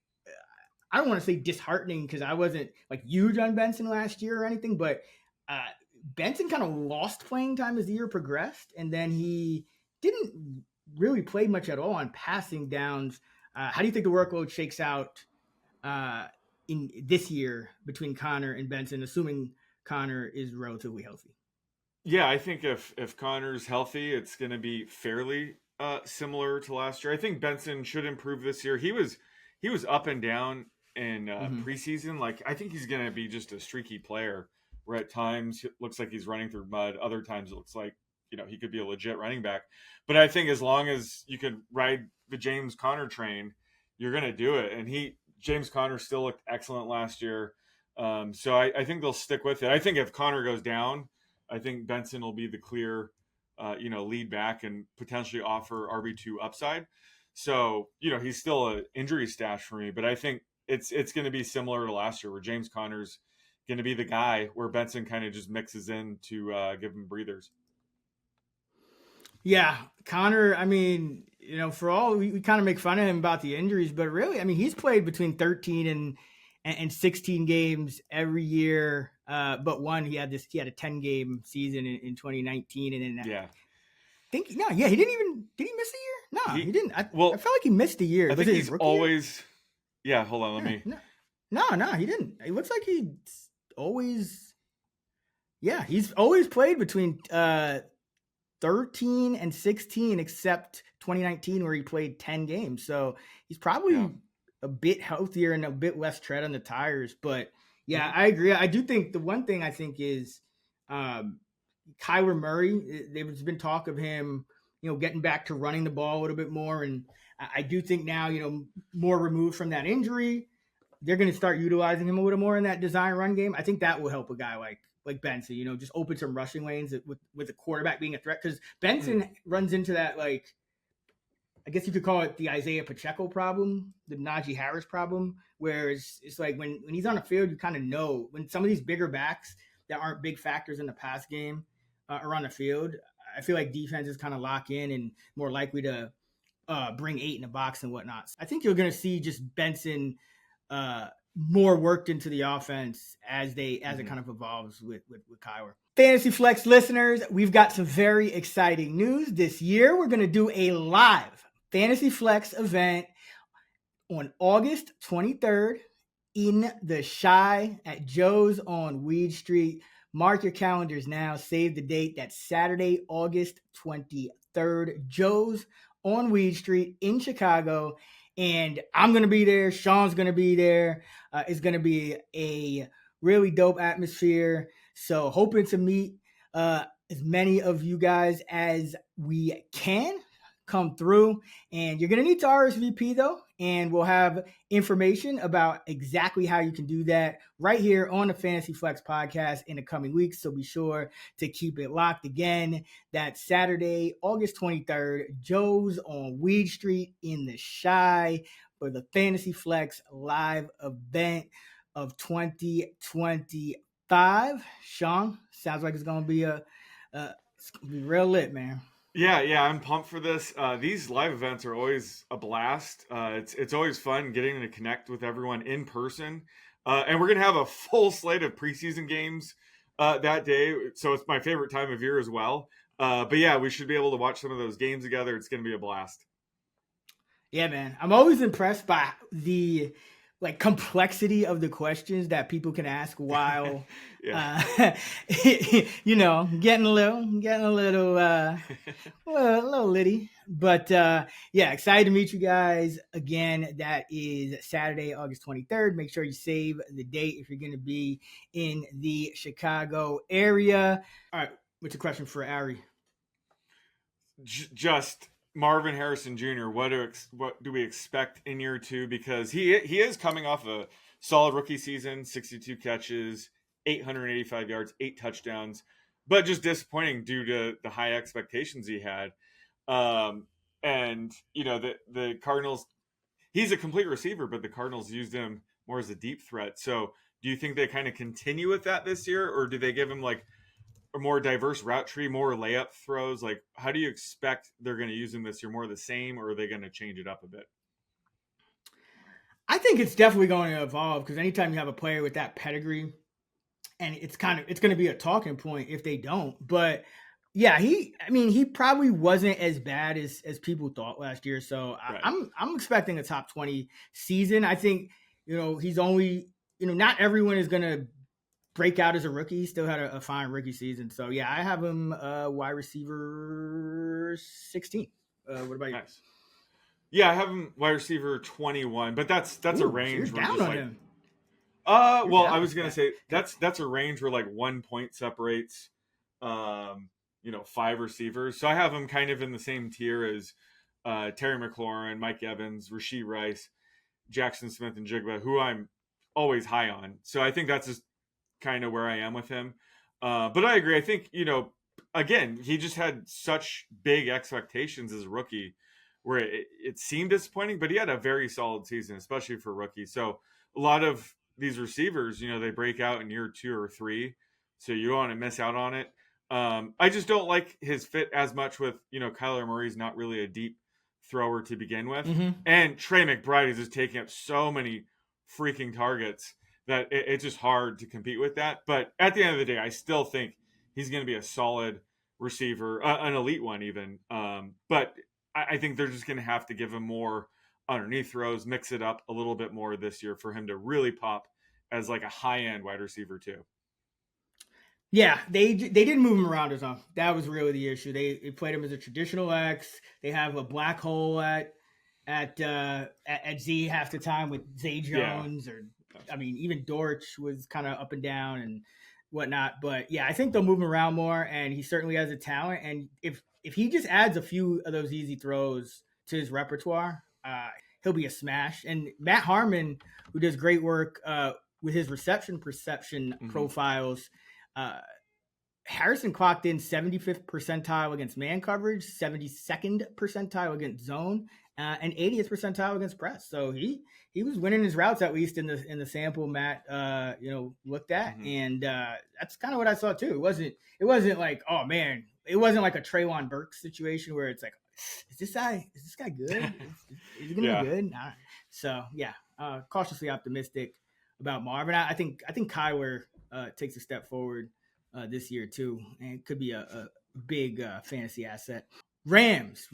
I don't want to say disheartening because I wasn't like huge on Benson last year or anything, but Benson kind of lost playing time as the year progressed, and then he didn't really play much at all on passing downs. How do you think the workload shakes out in this year between Connor and Benson, assuming Connor is relatively healthy? Yeah, I think if Connor's healthy, it's going to be fairly similar to last year. I think Benson should improve this year. He was up and down in preseason. Like I think he's going to be just a streaky player. Where at times it looks like he's running through mud. Other times it looks like he could be a legit running back. But I think as long as you can ride the James Conner train, you're going to do it. And James Conner still looked excellent last year. So I think they'll stick with it. I think if Connor goes down, I think Benson will be the clear, lead back and potentially offer RB2 upside. So, he's still an injury stash for me, but I think it's going to be similar to last year where James Conner's going to be the guy where Benson kind of just mixes in to give him breathers. Yeah. Connor, for all we kind of make fun of him about the injuries, but really, he's played between 13 and 16 games every year. But one, he had a 10-game season in 2019. And then did he miss a year? No, he didn't. I felt like he missed a year. I think he's always, hold on. Let me. No, he didn't. It looks like he's always played between 13 and 16, except 2019 where he played 10 games. So he's probably a bit healthier and a bit less tread on the tires. But I agree. I do think the one thing I think is Kyler Murray. There's been talk of him, getting back to running the ball a little bit more. And I do think now, more removed from that injury, they're going to start utilizing him a little more in that design run game. I think that will help a guy like Benson, just open some rushing lanes with the quarterback being a threat. Because Benson runs into that, like, I guess you could call it the Isaiah Pacheco problem, the Najee Harris problem, where it's like when he's on the field, you kind of know when some of these bigger backs that aren't big factors in the pass game are on the field. I feel like defenses kind of lock in and more likely to bring 8 in the box and whatnot. So I think you're going to see just Benson more worked into the offense as it kind of evolves with Kyler. Fantasy Flex listeners, we've got some very exciting news this year. We're going to do a live Fantasy Flex event on August 23rd in the Chi at Joe's on Weed Street. Mark your calendars now. Save the date. That's Saturday, August 23rd. Joe's on Weed Street in Chicago. And I'm going to be there. Sean's going to be there. It's going to be a really dope atmosphere. So hoping to meet as many of you guys as we can come through. And you're going to need to RSVP though. And we'll have information about exactly how you can do that right here on the Fantasy Flex podcast in the coming weeks. So be sure to keep it locked. Again, that's Saturday, August 23rd, Joe's on Weed Street in the Chi for the Fantasy Flex live event of 2025. Sean, sounds like it's going to be real lit, man. Yeah, I'm pumped for this. These live events are always a blast. It's always fun getting to connect with everyone in person. And we're going to have a full slate of preseason games that day. So it's my favorite time of year as well. But yeah, we should be able to watch some of those games together. It's going to be a blast. Yeah, man. I'm always impressed by the complexity of the questions that people can ask while, getting a little litty. But excited to meet you guys again. That is Saturday, August 23rd. Make sure you save the date if you're going to be in the Chicago area. All right, what's a question for Ari? Just Marvin Harrison Jr., what do we expect in year 2? Because he is coming off a solid rookie season, 62 catches, 885 yards, 8 touchdowns, but just disappointing due to the high expectations he had. And the Cardinals, he's a complete receiver, but the Cardinals used him more as a deep threat. So do you think they kind of continue with that this year, or do they give him a more diverse route tree, more layup throws? How do you expect they're going to use him this year? More of the same, or are they going to change it up a bit? I think it's definitely going to evolve, because anytime you have a player with that pedigree, and it's going to be a talking point if they don't. But yeah, he probably wasn't as bad as people thought last year. So right. I'm expecting a top 20 season. I think, he's only, not everyone is going to break out as a rookie. He still had a fine rookie season. So yeah, I have him wide receiver 16. What about you? Nice. Yeah, I have him wide receiver 21, but that's a range. So you're down on him. Well, I was gonna say that's a range where 1 point separates 5 receivers. So I have him kind of in the same tier as Terry McLaurin, Mike Evans, Rashee Rice, Jackson Smith, and Jigba, who I'm always high on. So I think that's just kind of where I am with him. But I agree. I think, again, he just had such big expectations as a rookie where it seemed disappointing, but he had a very solid season, especially for rookie. So a lot of these receivers, they break out in year 2 or 3. So you don't want to miss out on it. I just don't like his fit as much with, Kyler Murray's not really a deep thrower to begin with. Mm-hmm. And Trey McBride is just taking up so many freaking targets that it's just hard to compete with that. But at the end of the day, I still think he's going to be a solid receiver, an elite one even. But I think they're just going to have to give him more underneath throws, mix it up a little bit more this year for him to really pop as a high-end wide receiver too. Yeah, they didn't move him around enough. That was really the issue. They played him as a traditional X. They have a black hole at Z half the time with Zay Jones even Dortch was kind of up and down and whatnot. But yeah, I think they'll move him around more, and he certainly has a talent. And if he just adds a few of those easy throws to his repertoire, he'll be a smash. And Matt Harmon, who does great work with his reception perception profiles, Harrison clocked in 75th percentile against man coverage, 72nd percentile against zone, and 80th percentile against press. So he was winning his routes, at least in the sample Matt looked at, and that's kind of what I saw too. It wasn't like, oh man, it wasn't like a Treylon Burks situation where it's like, is this guy good? Is he gonna be good? Nah. So yeah, cautiously optimistic about Marvin. I think Kyler takes a step forward this year too, and could be a big fantasy asset. Rams,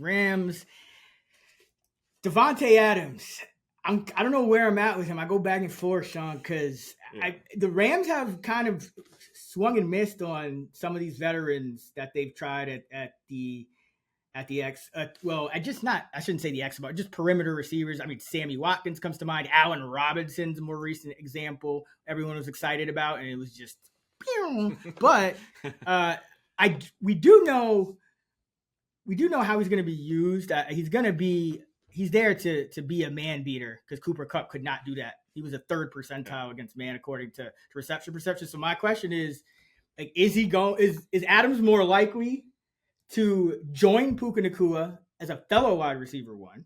Devontae Adams. I don't know where I'm at with him. I go back and forth, Sean, because the Rams have kind of swung and missed on some of these veterans that they've tried at the X. I shouldn't say the X, but just perimeter receivers. I mean, Sammy Watkins comes to mind. Allen Robinson's a more recent example. Everyone was excited about, and it was just. But we do know how he's going to be used. He's there to be a man beater because Cooper Kupp could not do that. He was a third percentile against man according to reception perception. So my question is, like, is Adams more likely to join Puka Nacua as a fellow wide receiver one,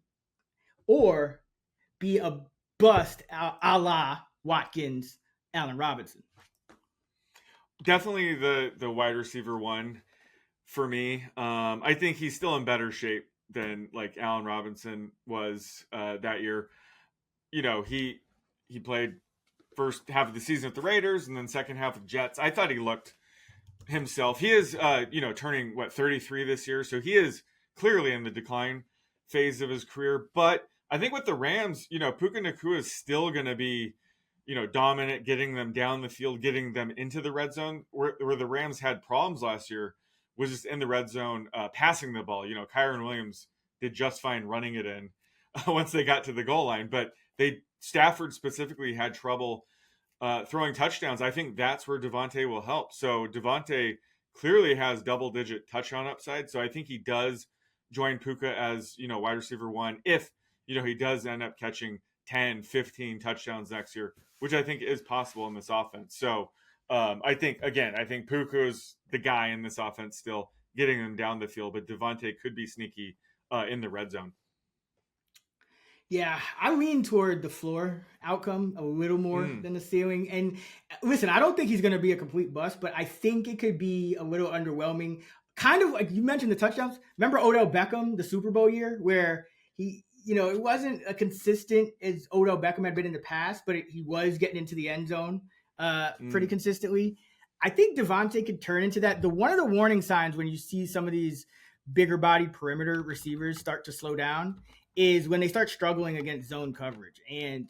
or be a bust a la Watkins, Allen Robinson? Definitely the wide receiver one for me. I think he's still in better shape than like Allen Robinson was that year. You know, he played first half of the season with the Raiders and then second half with Jets. I thought he looked himself. He is turning 33 this year, so he is clearly in the decline phase of his career. But I think with the Rams, Puka Nacua is still going to be dominant, getting them down the field, getting them into the red zone. Where the Rams had problems last year was just in the red zone, passing the ball. Kyron Williams did just fine running it in once they got to the goal line, but Stafford specifically had trouble throwing touchdowns. I think that's where Devontae will help. So Devontae clearly has double-digit touchdown upside. So I think he does join Puka as, wide receiver one if, he does end up catching 10, 15 touchdowns next year, which I think is possible in this offense. So I think Puka is the guy in this offense still getting them down the field, but Devontae could be sneaky in the red zone. Yeah, I lean toward the floor outcome a little more than the ceiling. And listen, I don't think he's going to be a complete bust, but I think it could be a little underwhelming. Kind of like you mentioned the touchdowns. Remember Odell Beckham, the Super Bowl year, where he, it wasn't a consistent as Odell Beckham had been in the past, but he was getting into the end zone pretty consistently. I think Devontae could turn into that. One of the warning signs when you see some of these bigger body perimeter receivers start to slow down is when they start struggling against zone coverage. And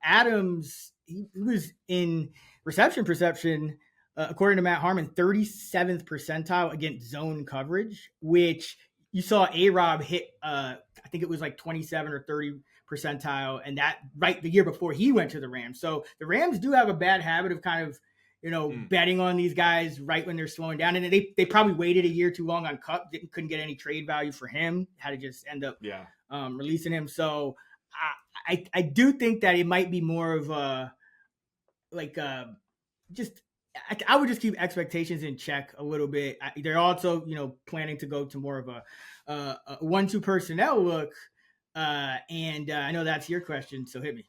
Adams, he was in reception perception, according to Matt Harmon, 37th percentile against zone coverage, which you saw A-Rob hit, I think it was like 27 or 30 percentile, and that right the year before he went to the Rams. So the Rams do have a bad habit of kind of, betting on these guys right when they're slowing down. And they probably waited a year too long on Kupp, couldn't get any trade value for him, had to just end up releasing him. So I do think that it might be more of I would just keep expectations in check a little bit. They're also, planning to go to more of a 1-2 personnel look. And I know that's your question, so hit me.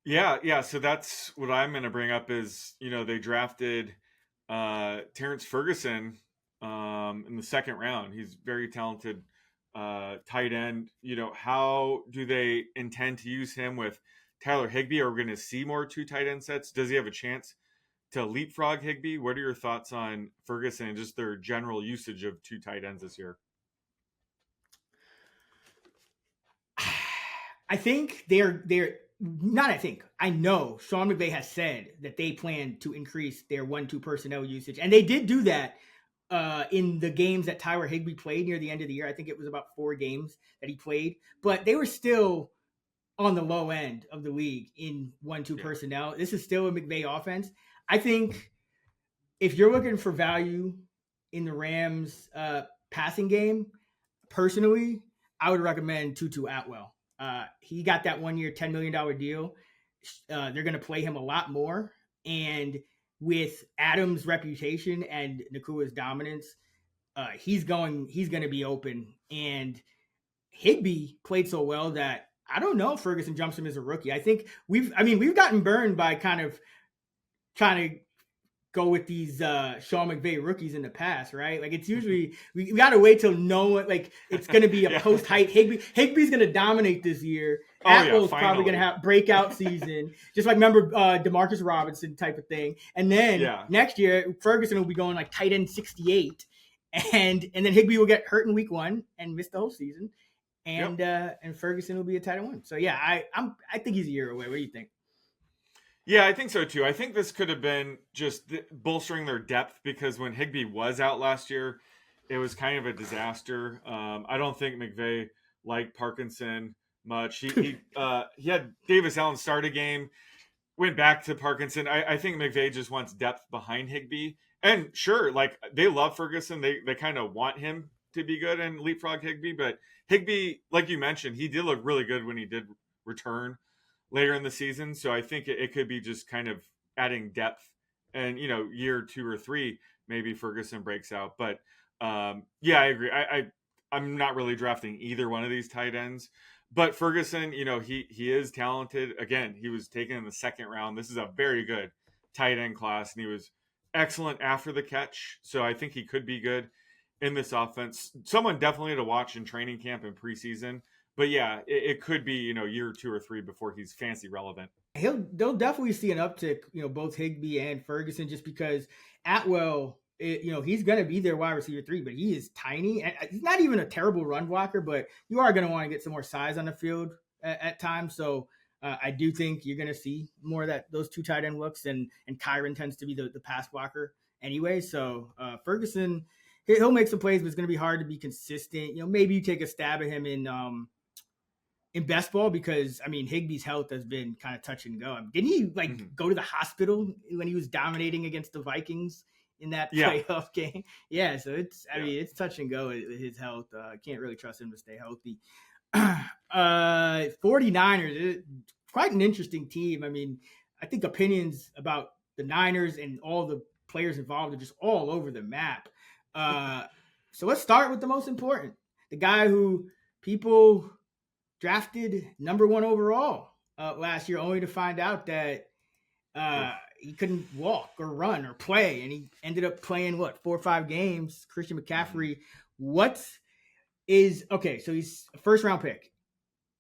Yeah. So that's what I'm going to bring up is, they drafted Terrence Ferguson in the second round. He's very talented tight end. How do they intend to use him with Tyler Higbee? Are we going to see more 2 tight end sets? Does he have a chance to leapfrog Higbee? What are your thoughts on Ferguson and just their general usage of 2 tight ends this year? I know Sean McVay has said that they plan to increase their 1-2 personnel usage. And they did do that in the games that Tyler Higbee played near the end of the year. I think it was about 4 games that he played, but they were still on the low end of the league in 1-2 personnel. This is still a McVay offense. I think if you're looking for value in the Rams passing game, personally, I would recommend Tutu Atwell. He got that 1 year, $10 million deal. They're going to play him a lot more. And with Adams' reputation and Nakua's dominance, he's going to be open. And Higbee played so well that I don't know if Ferguson jumps him as a rookie. I think we've gotten burned by kind of trying to go with these Sean McVay rookies in the past, right? Like it's usually we got to wait till no one, like it's going to be a post height Higbee. Higbee's going to dominate this year. Atwell's probably going to have breakout season, just like remember Demarcus Robinson type of thing. And then next year Ferguson will be going like tight end 68, and then Higbee will get hurt in week 1 and miss the whole season, and Ferguson will be a tight end 1. So yeah, I think he's a year away. What do you think? Yeah, I think so too. I think this could have been just bolstering their depth because when Higbee was out last year, it was kind of a disaster. I don't think McVay liked Parkinson much. He had Davis Allen start a game, went back to Parkinson. I think McVay just wants depth behind Higbee. And sure, like they love Ferguson. They kind of want him to be good and leapfrog Higbee. But Higbee, like you mentioned, he did look really good when he did return later in the season. So I think it could be just kind of adding depth and, year 2 or 3, maybe Ferguson breaks out. But I agree. I'm not really drafting either one of these tight ends, but Ferguson, he is talented. Again, he was taken in the 2nd round. This is a very good tight end class, and he was excellent after the catch. So I think he could be good in this offense. Someone definitely to watch in training camp and preseason. But yeah, it could be, year 2 or 3 before he's fancy relevant. They'll definitely see an uptick, both Higbee and Ferguson, just because Atwell, he's going to be their wide receiver 3, but he is tiny. And he's not even a terrible run blocker, but you are going to want to get some more size on the field at times. So I do think you're going to see more of those 2 tight end looks, and Kyron tends to be the pass blocker anyway. So Ferguson, he'll make some plays, but it's going to be hard to be consistent. Maybe you take a stab at him in best ball, because Higbee's health has been kind of touch and go. Didn't he go to the hospital when he was dominating against the Vikings in that playoff game? Yeah, so it's touch and go with his health. Can't really trust him to stay healthy. 49ers, quite an interesting team. I think opinions about the Niners and all the players involved are just all over the map. So let's start with the most important, the guy who people drafted number 1 overall last year, only to find out that he couldn't walk or run or play, and he ended up playing 4 or 5 games. Christian McCaffrey, so he's a 1st round pick.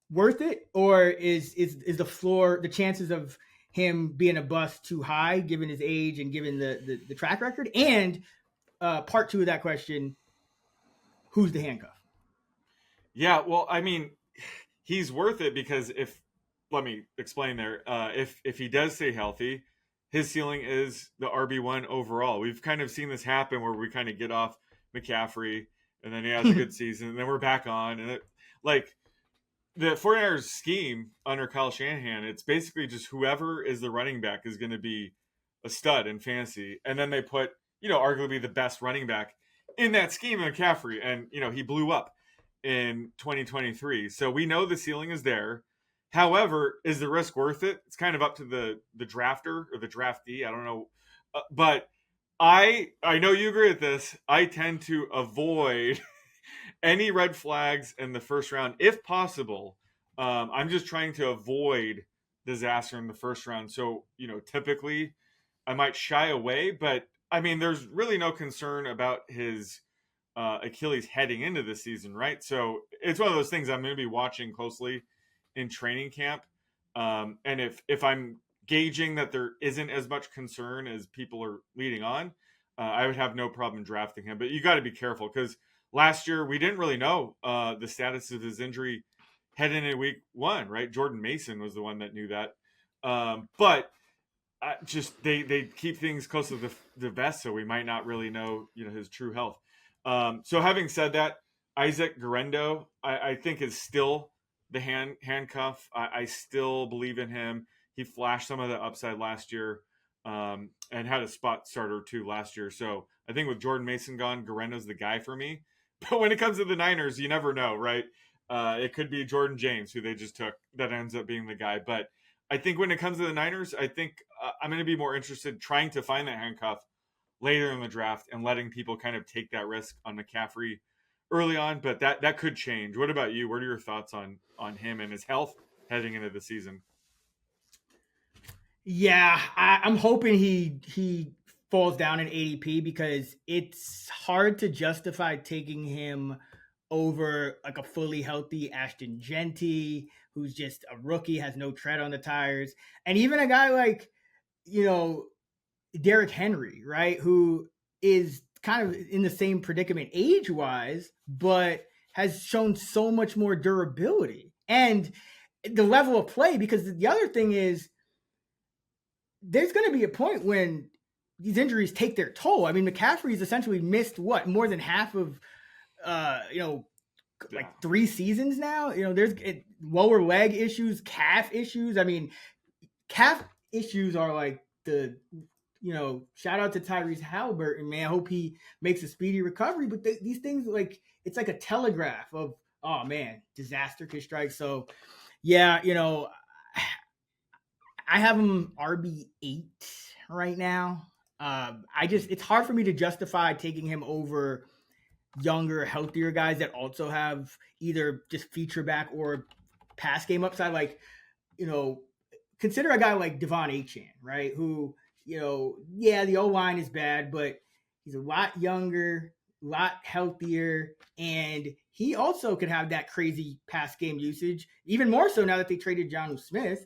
Worth it, or is the floor, the chances of him being a bust too high given his age and given the track record? And part 2 of that question, who's the handcuff? Yeah, well, he's worth it because let me explain there. If he does stay healthy, his ceiling is the RB1 overall. We've kind of seen this happen where we kind of get off McCaffrey and then he has a good season and then we're back on. And the 49ers scheme under Kyle Shanahan, it's basically just whoever is the running back is going to be a stud in fantasy. And then they put, arguably the best running back in that scheme, McCaffrey. And, he blew up in 2023. So we know the ceiling is there. However, is the risk worth it? It's kind of up to the drafter or the draftee. I don't know. But I know you agree with this. I tend to avoid any red flags in the 1st round if possible. I'm just trying to avoid disaster in the 1st round. So, typically I might shy away, but there's really no concern about his Achilles heading into the season, right? So it's one of those things I'm going to be watching closely in training camp. And if I'm gauging that there isn't as much concern as people are leading on, I would have no problem drafting him. But you got to be careful because last year we didn't really know the status of his injury heading into week 1, right? Jordan Mason was the one that knew that. But they keep things close to the vest, so we might not really know his true health. So having said that, Isaac Guerendo, I think is still the handcuff. I still believe in him. He flashed some of the upside last year and had a spot starter too last year. So I think with Jordan Mason gone, Guerendo's the guy for me. But when it comes to the Niners, you never know, right? It could be Jordan James, who they just took, that ends up being the guy. But I think when it comes to the Niners, I think I'm going to be more interested trying to find that handcuff later in the draft and letting people kind of take that risk on McCaffrey early on. But that could change. What about you? What are your thoughts on him and his health heading into the season? Yeah, I'm hoping he falls down in ADP because it's hard to justify taking him over like a fully healthy Ashton Genty, who's just a rookie, has no tread on the tires, and even a guy like, you know, Derrick Henry, right, who is kind of in the same predicament age-wise, but has shown so much more durability and the level of play. Because the other thing is, there's going to be a point when these injuries take their toll. I mean, McCaffrey's essentially missed more than half of, like 3 seasons now. You know, there's lower leg issues, calf issues. I mean, calf issues are like shout out to Tyrese Halliburton, man. I hope he makes a speedy recovery. But these things, like, it's like a telegraph of, oh man, disaster could strike. So yeah, I have him RB8 right now. It's hard for me to justify taking him over younger, healthier guys that also have either just feature back or pass game upside. Like, consider a guy like Devon Achane, right? Who, the O-line is bad, but he's a lot younger, a lot healthier, and he also could have that crazy pass game usage, even more so now that they traded Jonnu Smith.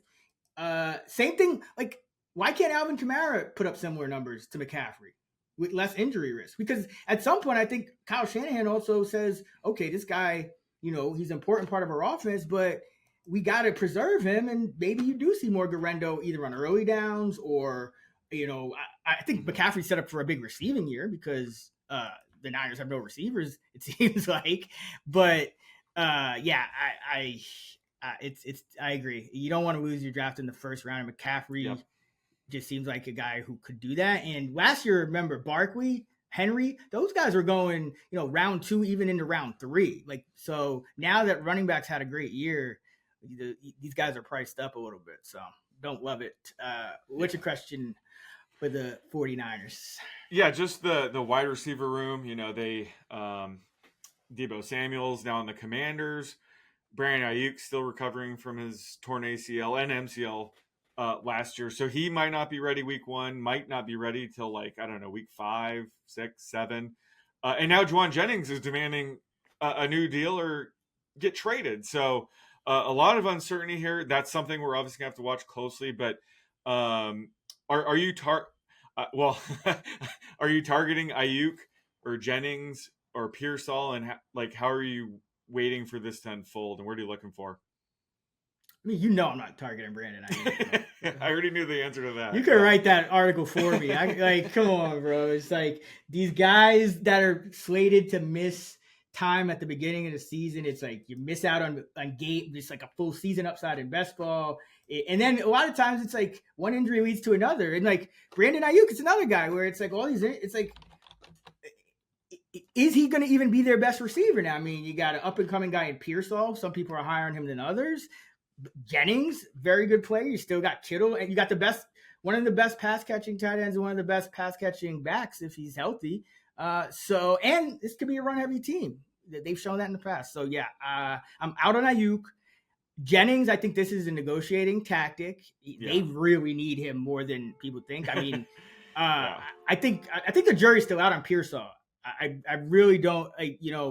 Same thing, like, why can't Alvin Kamara put up similar numbers to McCaffrey with less injury risk? Because at some point, I think Kyle Shanahan also says, okay, this guy, he's an important part of our offense, but we got to preserve him. And maybe you do see more Garendo either on early downs or, I think McCaffrey's set up for a big receiving year because the Niners have no receivers, it seems like. But I agree. You don't want to lose your draft in the first round. And McCaffrey just seems like a guy who could do that. And last year, remember, Barkley, Henry, those guys were going, round 2, even into round 3. Like, so now that running backs had a great year, these guys are priced up a little bit. So don't love it. What's your question for the 49ers? Yeah, just the wide receiver room. They Deebo Samuel's now on the Commanders. Brandon Ayuk still recovering from his torn ACL and MCL last year. So he might not be ready week 1, might not be ready till week 5, 6, 7. And now Juwan Jennings is demanding a new deal or get traded. So a lot of uncertainty here. That's something we're obviously going to have to watch closely. But are you are you targeting Ayuk or Jennings or Pearsall? And how are you waiting for this to unfold, and what are you looking for? I mean, I'm not targeting Brandon. I already knew the answer to that. You can write that article for me. Come on, bro. It's like these guys that are slated to miss time at the beginning of the season. It's like you miss out on game, just like a full season upside in best ball. And then a lot of times it's like one injury leads to another. And like Brandon Ayuk, it's another guy where it's like it's like, is he going to even be their best receiver now? I mean, you got an up-and-coming guy in Pearsall. Some people are higher on him than others. Jennings, very good player. You still got Kittle, and you got one of the best pass-catching tight ends and one of the best pass-catching backs if he's healthy. And this could be a run-heavy team. They've shown that in the past. So, yeah, I'm out on Ayuk. Jennings, I think this is a negotiating tactic. Yeah. They really need him more than people think. I mean, I think the jury's still out on Pearsall. I really don't,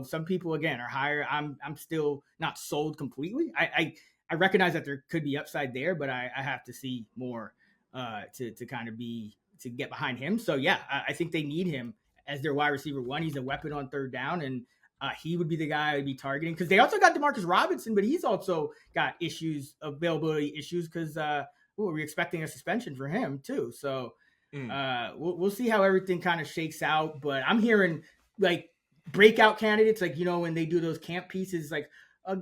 some people again are higher. I'm still not sold completely. I recognize that there could be upside there, but I have to see more to kind of to get behind him. So yeah, I think they need him as their wide receiver 1. He's a weapon on third down, and he would be the guy I'd be targeting because they also got Demarcus Robinson, but he's also got availability issues because we're expecting a suspension for him too. So. We'll see how everything kind of shakes out, but I'm hearing like breakout candidates, like, when they do those camp pieces, like a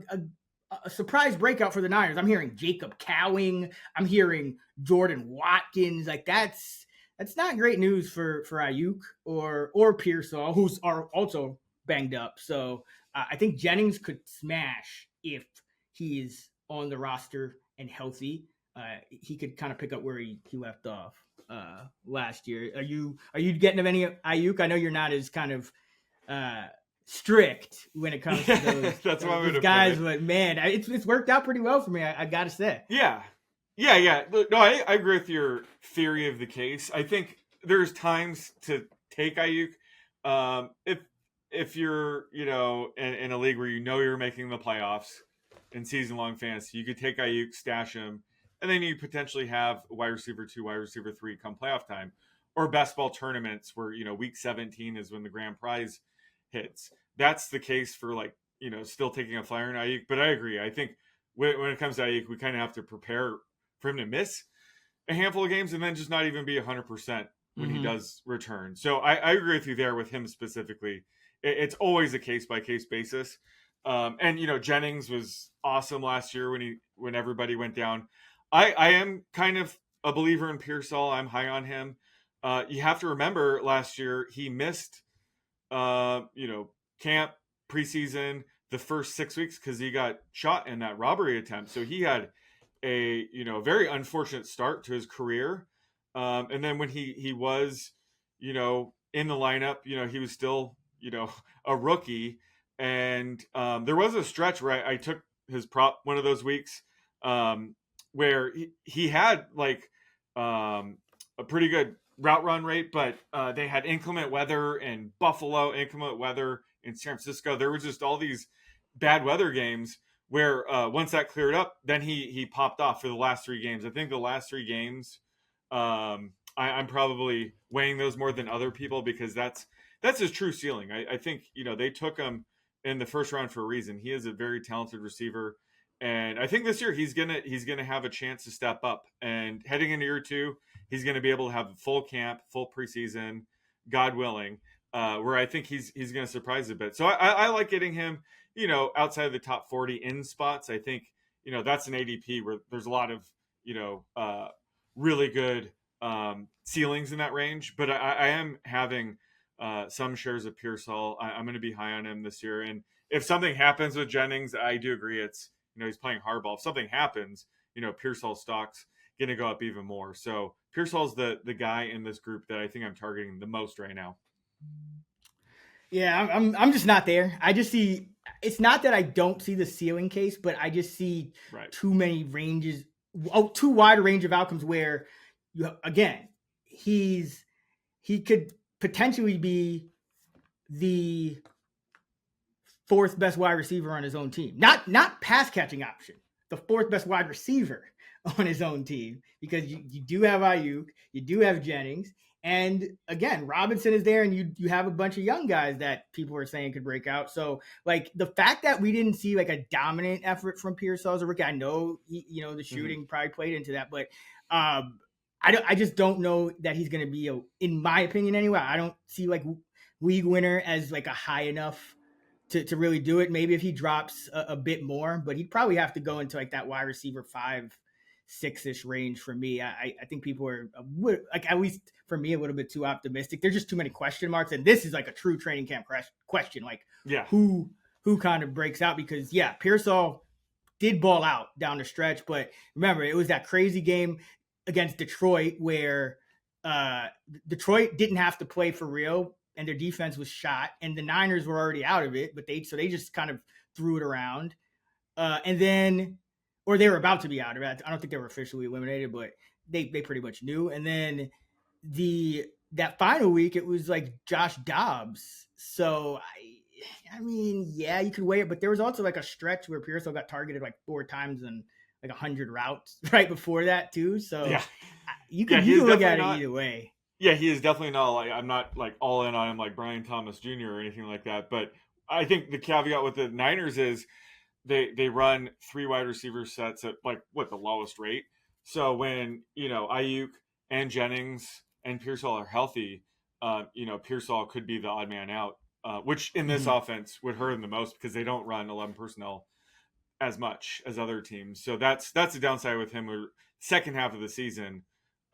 surprise breakout for the Niners. I'm hearing Jacob Cowing. I'm hearing Jordan Watkins. Like that's not great news for Ayuk or Pearsall, who's are also banged up. So I think Jennings could smash if he's on the roster and healthy. He could kind of pick up where he left off last year. Are you getting of any Ayuk? I know you're not as kind of strict when it comes to those, That's those guys, but man, it's worked out pretty well for me. I gotta say. Yeah. No, I agree with your theory of the case. I think there's times to take Ayuk. If you're, in a league where you're making the playoffs in season-long fantasy, you could take Ayuk, stash him, and then you potentially have wide receiver 2, wide receiver 3 come playoff time, or best ball tournaments where week 17 is when the grand prize hits. That's the case for still taking a flyer on Ayuk. But I agree. I think when it comes to Ayuk, we kind of have to prepare for him to miss a handful of games and then just not even be 100% when he does return. So I agree with you there with him specifically. It's always a case-by-case basis. And Jennings was awesome last year when everybody went down. I am kind of a believer in Pearsall. I'm high on him. You have to remember last year he missed camp, preseason, the first 6 weeks because he got shot in that robbery attempt. So he had a very unfortunate start to his career. And then when he was in the lineup, he was still a rookie. And there was a stretch where I took his prop one of those weeks where he had a pretty good route run rate, but they had inclement weather in Buffalo, inclement weather in San Francisco. There was just all these bad weather games where once that cleared up, then he popped off for the last 3 games. I think the last 3 games, I'm probably weighing those more than other people because that's his true ceiling. I think they took him in the first round for a reason. He is a very talented receiver, and I think this year he's gonna have a chance to step up. And heading into year 2, he's gonna be able to have full camp, full preseason, God willing. Where I think he's gonna surprise a bit. So I like getting him, outside of the top 40 in spots. I think that's an ADP where there's a lot of really good ceilings in that range. But I am having some shares of Pearsall. I'm going to be high on him this year. And if something happens with Jennings, I do agree. It's he's playing hardball. If something happens, Pearsall stock's going to go up even more. So Pearsall's the guy in this group that I think I'm targeting the most right now. Yeah, I'm just not there. I just see it's not that I don't see the ceiling case, but I just see too many ranges, too wide a range of outcomes where he could potentially be the 4th best wide receiver on his own team. Not pass catching option, the 4th best wide receiver on his own team, because you do have Ayuk, you do have Jennings. And again, Robinson is there, and you have a bunch of young guys that people are saying could break out. So, the fact that we didn't see a dominant effort from Pearsall as a rookie, I know the shooting probably played into that, but I just don't know that he's going to be in my opinion anyway. I don't see league winner as a high enough to really do it. Maybe if he drops a bit more, but he'd probably have to go into that wide receiver 5-6-ish range for me. I think people are at least for me a little bit too optimistic. There's just too many question marks, and this is a true training camp question. Who kind of breaks out? Because Pearsall did ball out down the stretch, but remember it was that crazy game against Detroit where Detroit didn't have to play for real and their defense was shot, and the Niners were already out of it, but they just kind of threw it around, and then. Or they were about to be out of it. I don't think they were officially eliminated, but they pretty much knew. And then that final week, it was Josh Dobbs. So I mean, you could weigh it, but there was also a stretch where Pearsall got targeted 4 times and 100 routes right before that too. So you can look at it either way. Yeah, he is definitely not I'm not all in on him like Brian Thomas Jr. or anything like that. But I think the caveat with the Niners is they run 3 wide receiver sets at the lowest rate. So when Ayuk and Jennings and Pearsall are healthy, Pearsall could be the odd man out, which in this offense would hurt him the most because they don't run 11 personnel as much as other teams. So that's the downside with him. Second half of the season,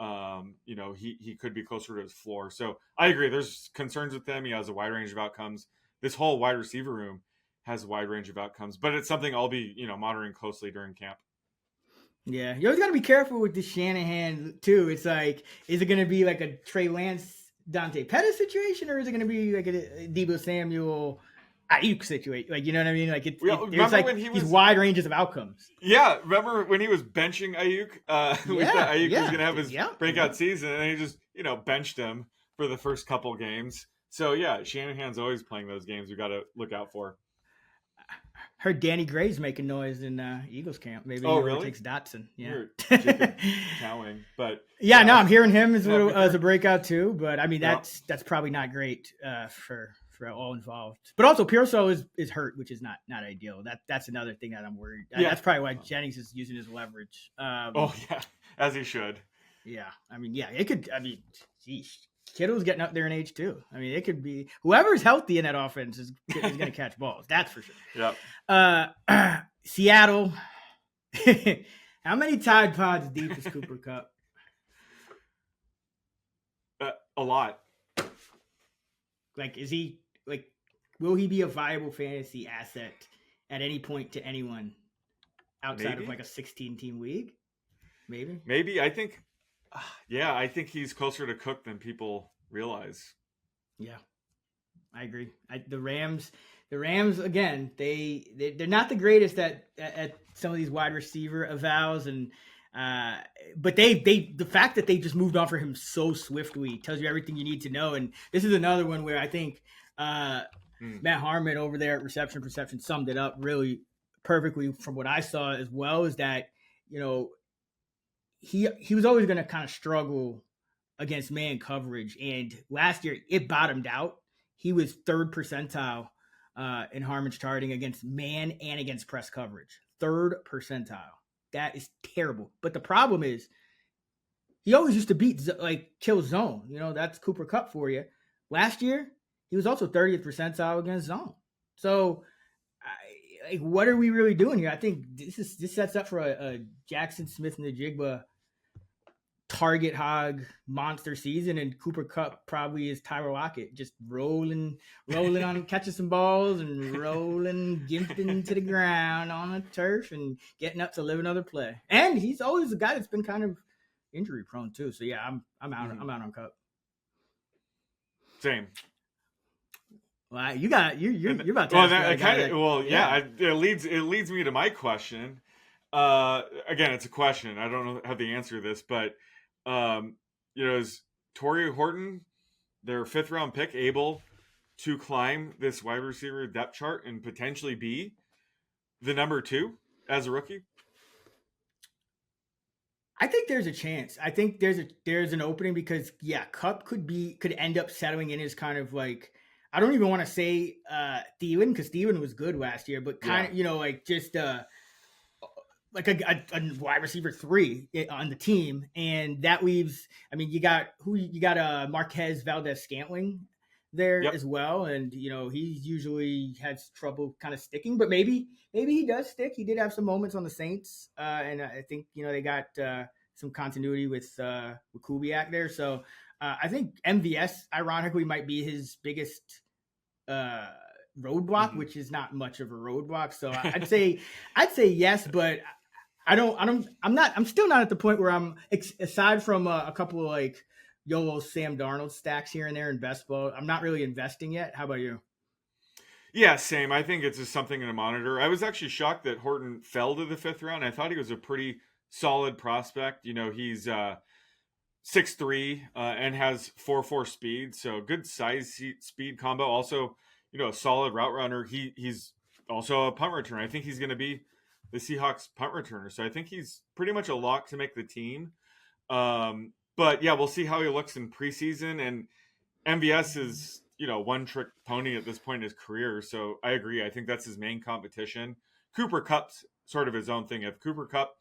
he could be closer to his floor. So I agree. There's concerns with him. He has a wide range of outcomes, this whole wide receiver room has a wide range of outcomes, but it's something I'll be, monitoring closely during camp. Yeah, you always got to be careful with the Shanahan too. It's like, is it going to be like a Trey Lance, Dante Pettis situation, or is it going to be like a Deebo Samuel, Ayuk situation? Like, you know what I mean? Like it's like when these wide ranges of outcomes. Yeah, remember when he was benching Ayuk? We thought Ayuk was going to have his breakout season, and he just benched him for the first couple games. So yeah, Shanahan's always playing those games. We got to look out for. Heard Danny Gray's making noise in Eagles camp. Maybe he overtakes Dotson. Yeah, cowing, but no, I'm hearing him as a breakout too. But I mean, that's probably not great for all involved. But also, Pearsall is hurt, which is not ideal. That's another thing that I'm worried. That's probably why Jennings is using his leverage. As he should. Yeah, I mean, it could. I mean, geez. Kittle's getting up there in age too. I mean, it could be whoever's healthy in that offense is going to catch balls. That's for sure. Yeah. Seattle. How many Tide Pods deep is Cooper Kupp? A lot. Like, will he be a viable fantasy asset at any point to anyone outside of like a 16-team league? Maybe. I think. Yeah, I think he's closer to Cook than people realize. Yeah, I agree. The Rams again, they're not the greatest at some of these wide receiver evals, and but the fact that they just moved on for him so swiftly tells you everything you need to know. And this is another one where I think Matt Harmon over there at Reception Perception summed it up really perfectly from what I saw as well. Is that he was always going to kind of struggle against man coverage. And last year it bottomed out. He was third percentile in Harmon's charting against man and against press coverage. Third percentile. That is terrible. But the problem is he always used to beat kill zone. That's Cooper Kupp for you. Last year, he was also 30th percentile against zone. So what are we really doing here? I think this sets up for a Jackson Smith-Njigba target hog monster season, and Cooper Kupp probably is Tyler Lockett, just rolling on catching some balls and rolling gimping to the ground on the turf and getting up to live another play. And he's always a guy that's been kind of injury prone too. So yeah, I'm out. I'm out on Kupp. Same. Well, you're about to. It leads me to my question. Again, it's a question. I don't know how the answer to this, but is Torrey Horton, their 5th round pick, able to climb this wide receiver depth chart and potentially be the number 2 as a rookie? I think there's a chance. I think there's an opening because Kupp could end up settling in as kind of like, I don't even want to say Thielen, because Thielen was good last year, but kind of just like a wide receiver 3 on the team, and that leaves. I mean, you got Marquez Valdez-Scantling there as well, and he usually has trouble kind of sticking, but maybe he does stick. He did have some moments on the Saints, and I think they got some continuity with Kubiak there. So I think MVS ironically might be his biggest roadblock, which is not much of a roadblock. So I'd say yes, but I'm still not at the point where I'm, aside from a couple of like YOLO Sam Darnold stacks here and there in best ball, I'm not really investing yet. How about you? Yeah, same. I think it's just something to monitor. I was actually shocked that Horton fell to the 5th round. I thought he was a pretty solid prospect. He's 6'3" and has 4.4 speed. So good size speed combo. Also, a solid route runner. He's also a punt returner. I think he's going to be the Seahawks punt returner. So I think he's pretty much a lock to make the team. But yeah, we'll see how he looks in preseason. And MVS is, one trick pony at this point in his career. So I agree. I think that's his main competition. Cooper Kupp's sort of his own thing. If Cooper Kupp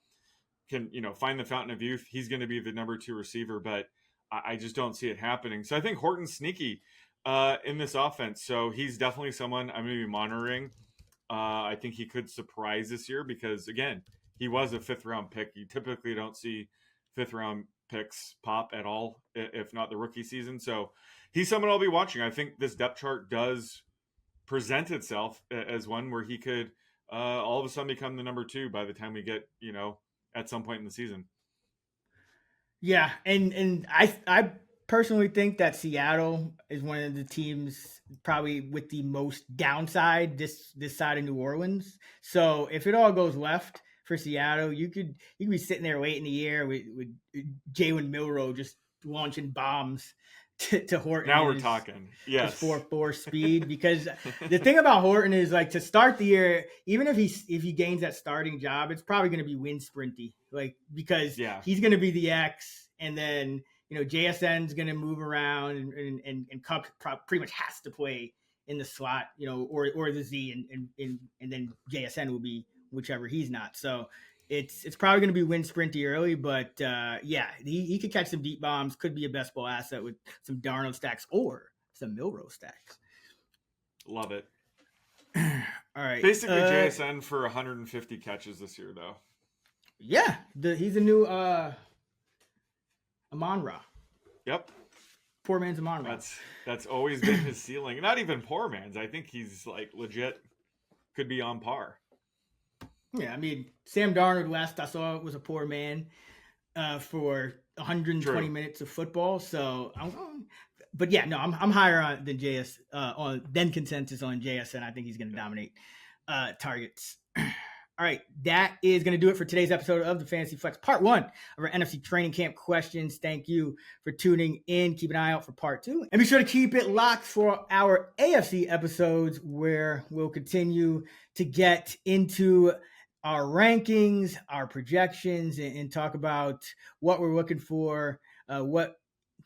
can, find the fountain of youth, he's going to be the number 2 receiver, but I just don't see it happening. So I think Horton's sneaky in this offense. So he's definitely someone I'm going to be monitoring. I think he could surprise this year because, again, he was a 5th round pick. You typically don't see 5th round picks pop at all, if not the rookie season. So he's someone I'll be watching. I think this depth chart does present itself as one where he could all of a sudden become the number 2 by the time we get, at some point in the season. Yeah, and I personally think that Seattle is one of the teams probably with the most downside this side of New Orleans. So if it all goes left for Seattle, you could be sitting there late in the year with Jalen Milroe just launching bombs to Horton. Now we're talking. Yes. 4.4 speed, because the thing about Horton is, like, to start the year, even if he gains that starting job, it's probably going to be wind sprinty, like, because he's going to be the X, and then JSN's going to move around, and Cup pretty much has to play in the slot, or the Z, and then JSN will be whichever he's not. So it's probably going to be wind sprinty early, but he could catch some deep bombs, could be a best ball asset with some Darnold stacks or some Milroe stacks. Love it. All right. Basically JSN for 150 catches this year, though. Yeah. He's a new Amon-Ra. Yep. Poor man's Amon-Ra. That's always been his ceiling. Not even poor man's. I think he's like legit could be on par. Yeah, I mean, Sam Darnold, last I saw, was a poor man for 120 minutes of football. So, I'm higher than consensus on JSN. I think he's going to dominate targets. All right, that is going to do it for today's episode of the Fantasy Flex Part 1 of our NFC Training Camp questions. Thank you for tuning in. Keep an eye out for Part 2. And be sure to keep it locked for our AFC episodes, where we'll continue to get into our rankings, our projections, and talk about what we're looking for, what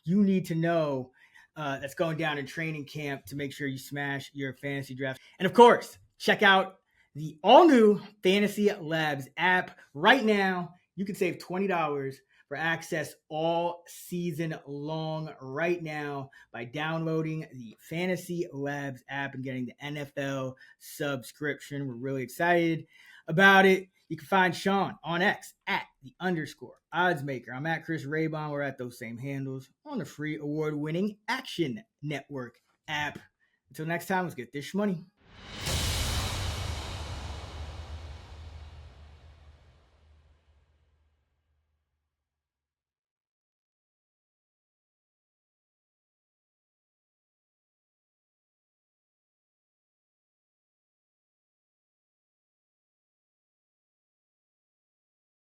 you need to know that's going down in training camp to make sure you smash your fantasy draft. And of course, check out the all-new Fantasy Labs app. Right now, you can save $20 for access all season long right now by downloading the Fantasy Labs app and getting the NFL subscription. We're really excited about it. You can find Sean on X at _oddsmaker. I'm at Chris Raybon. We're at those same handles on the free award-winning Action Network app. Until next time, let's get this money.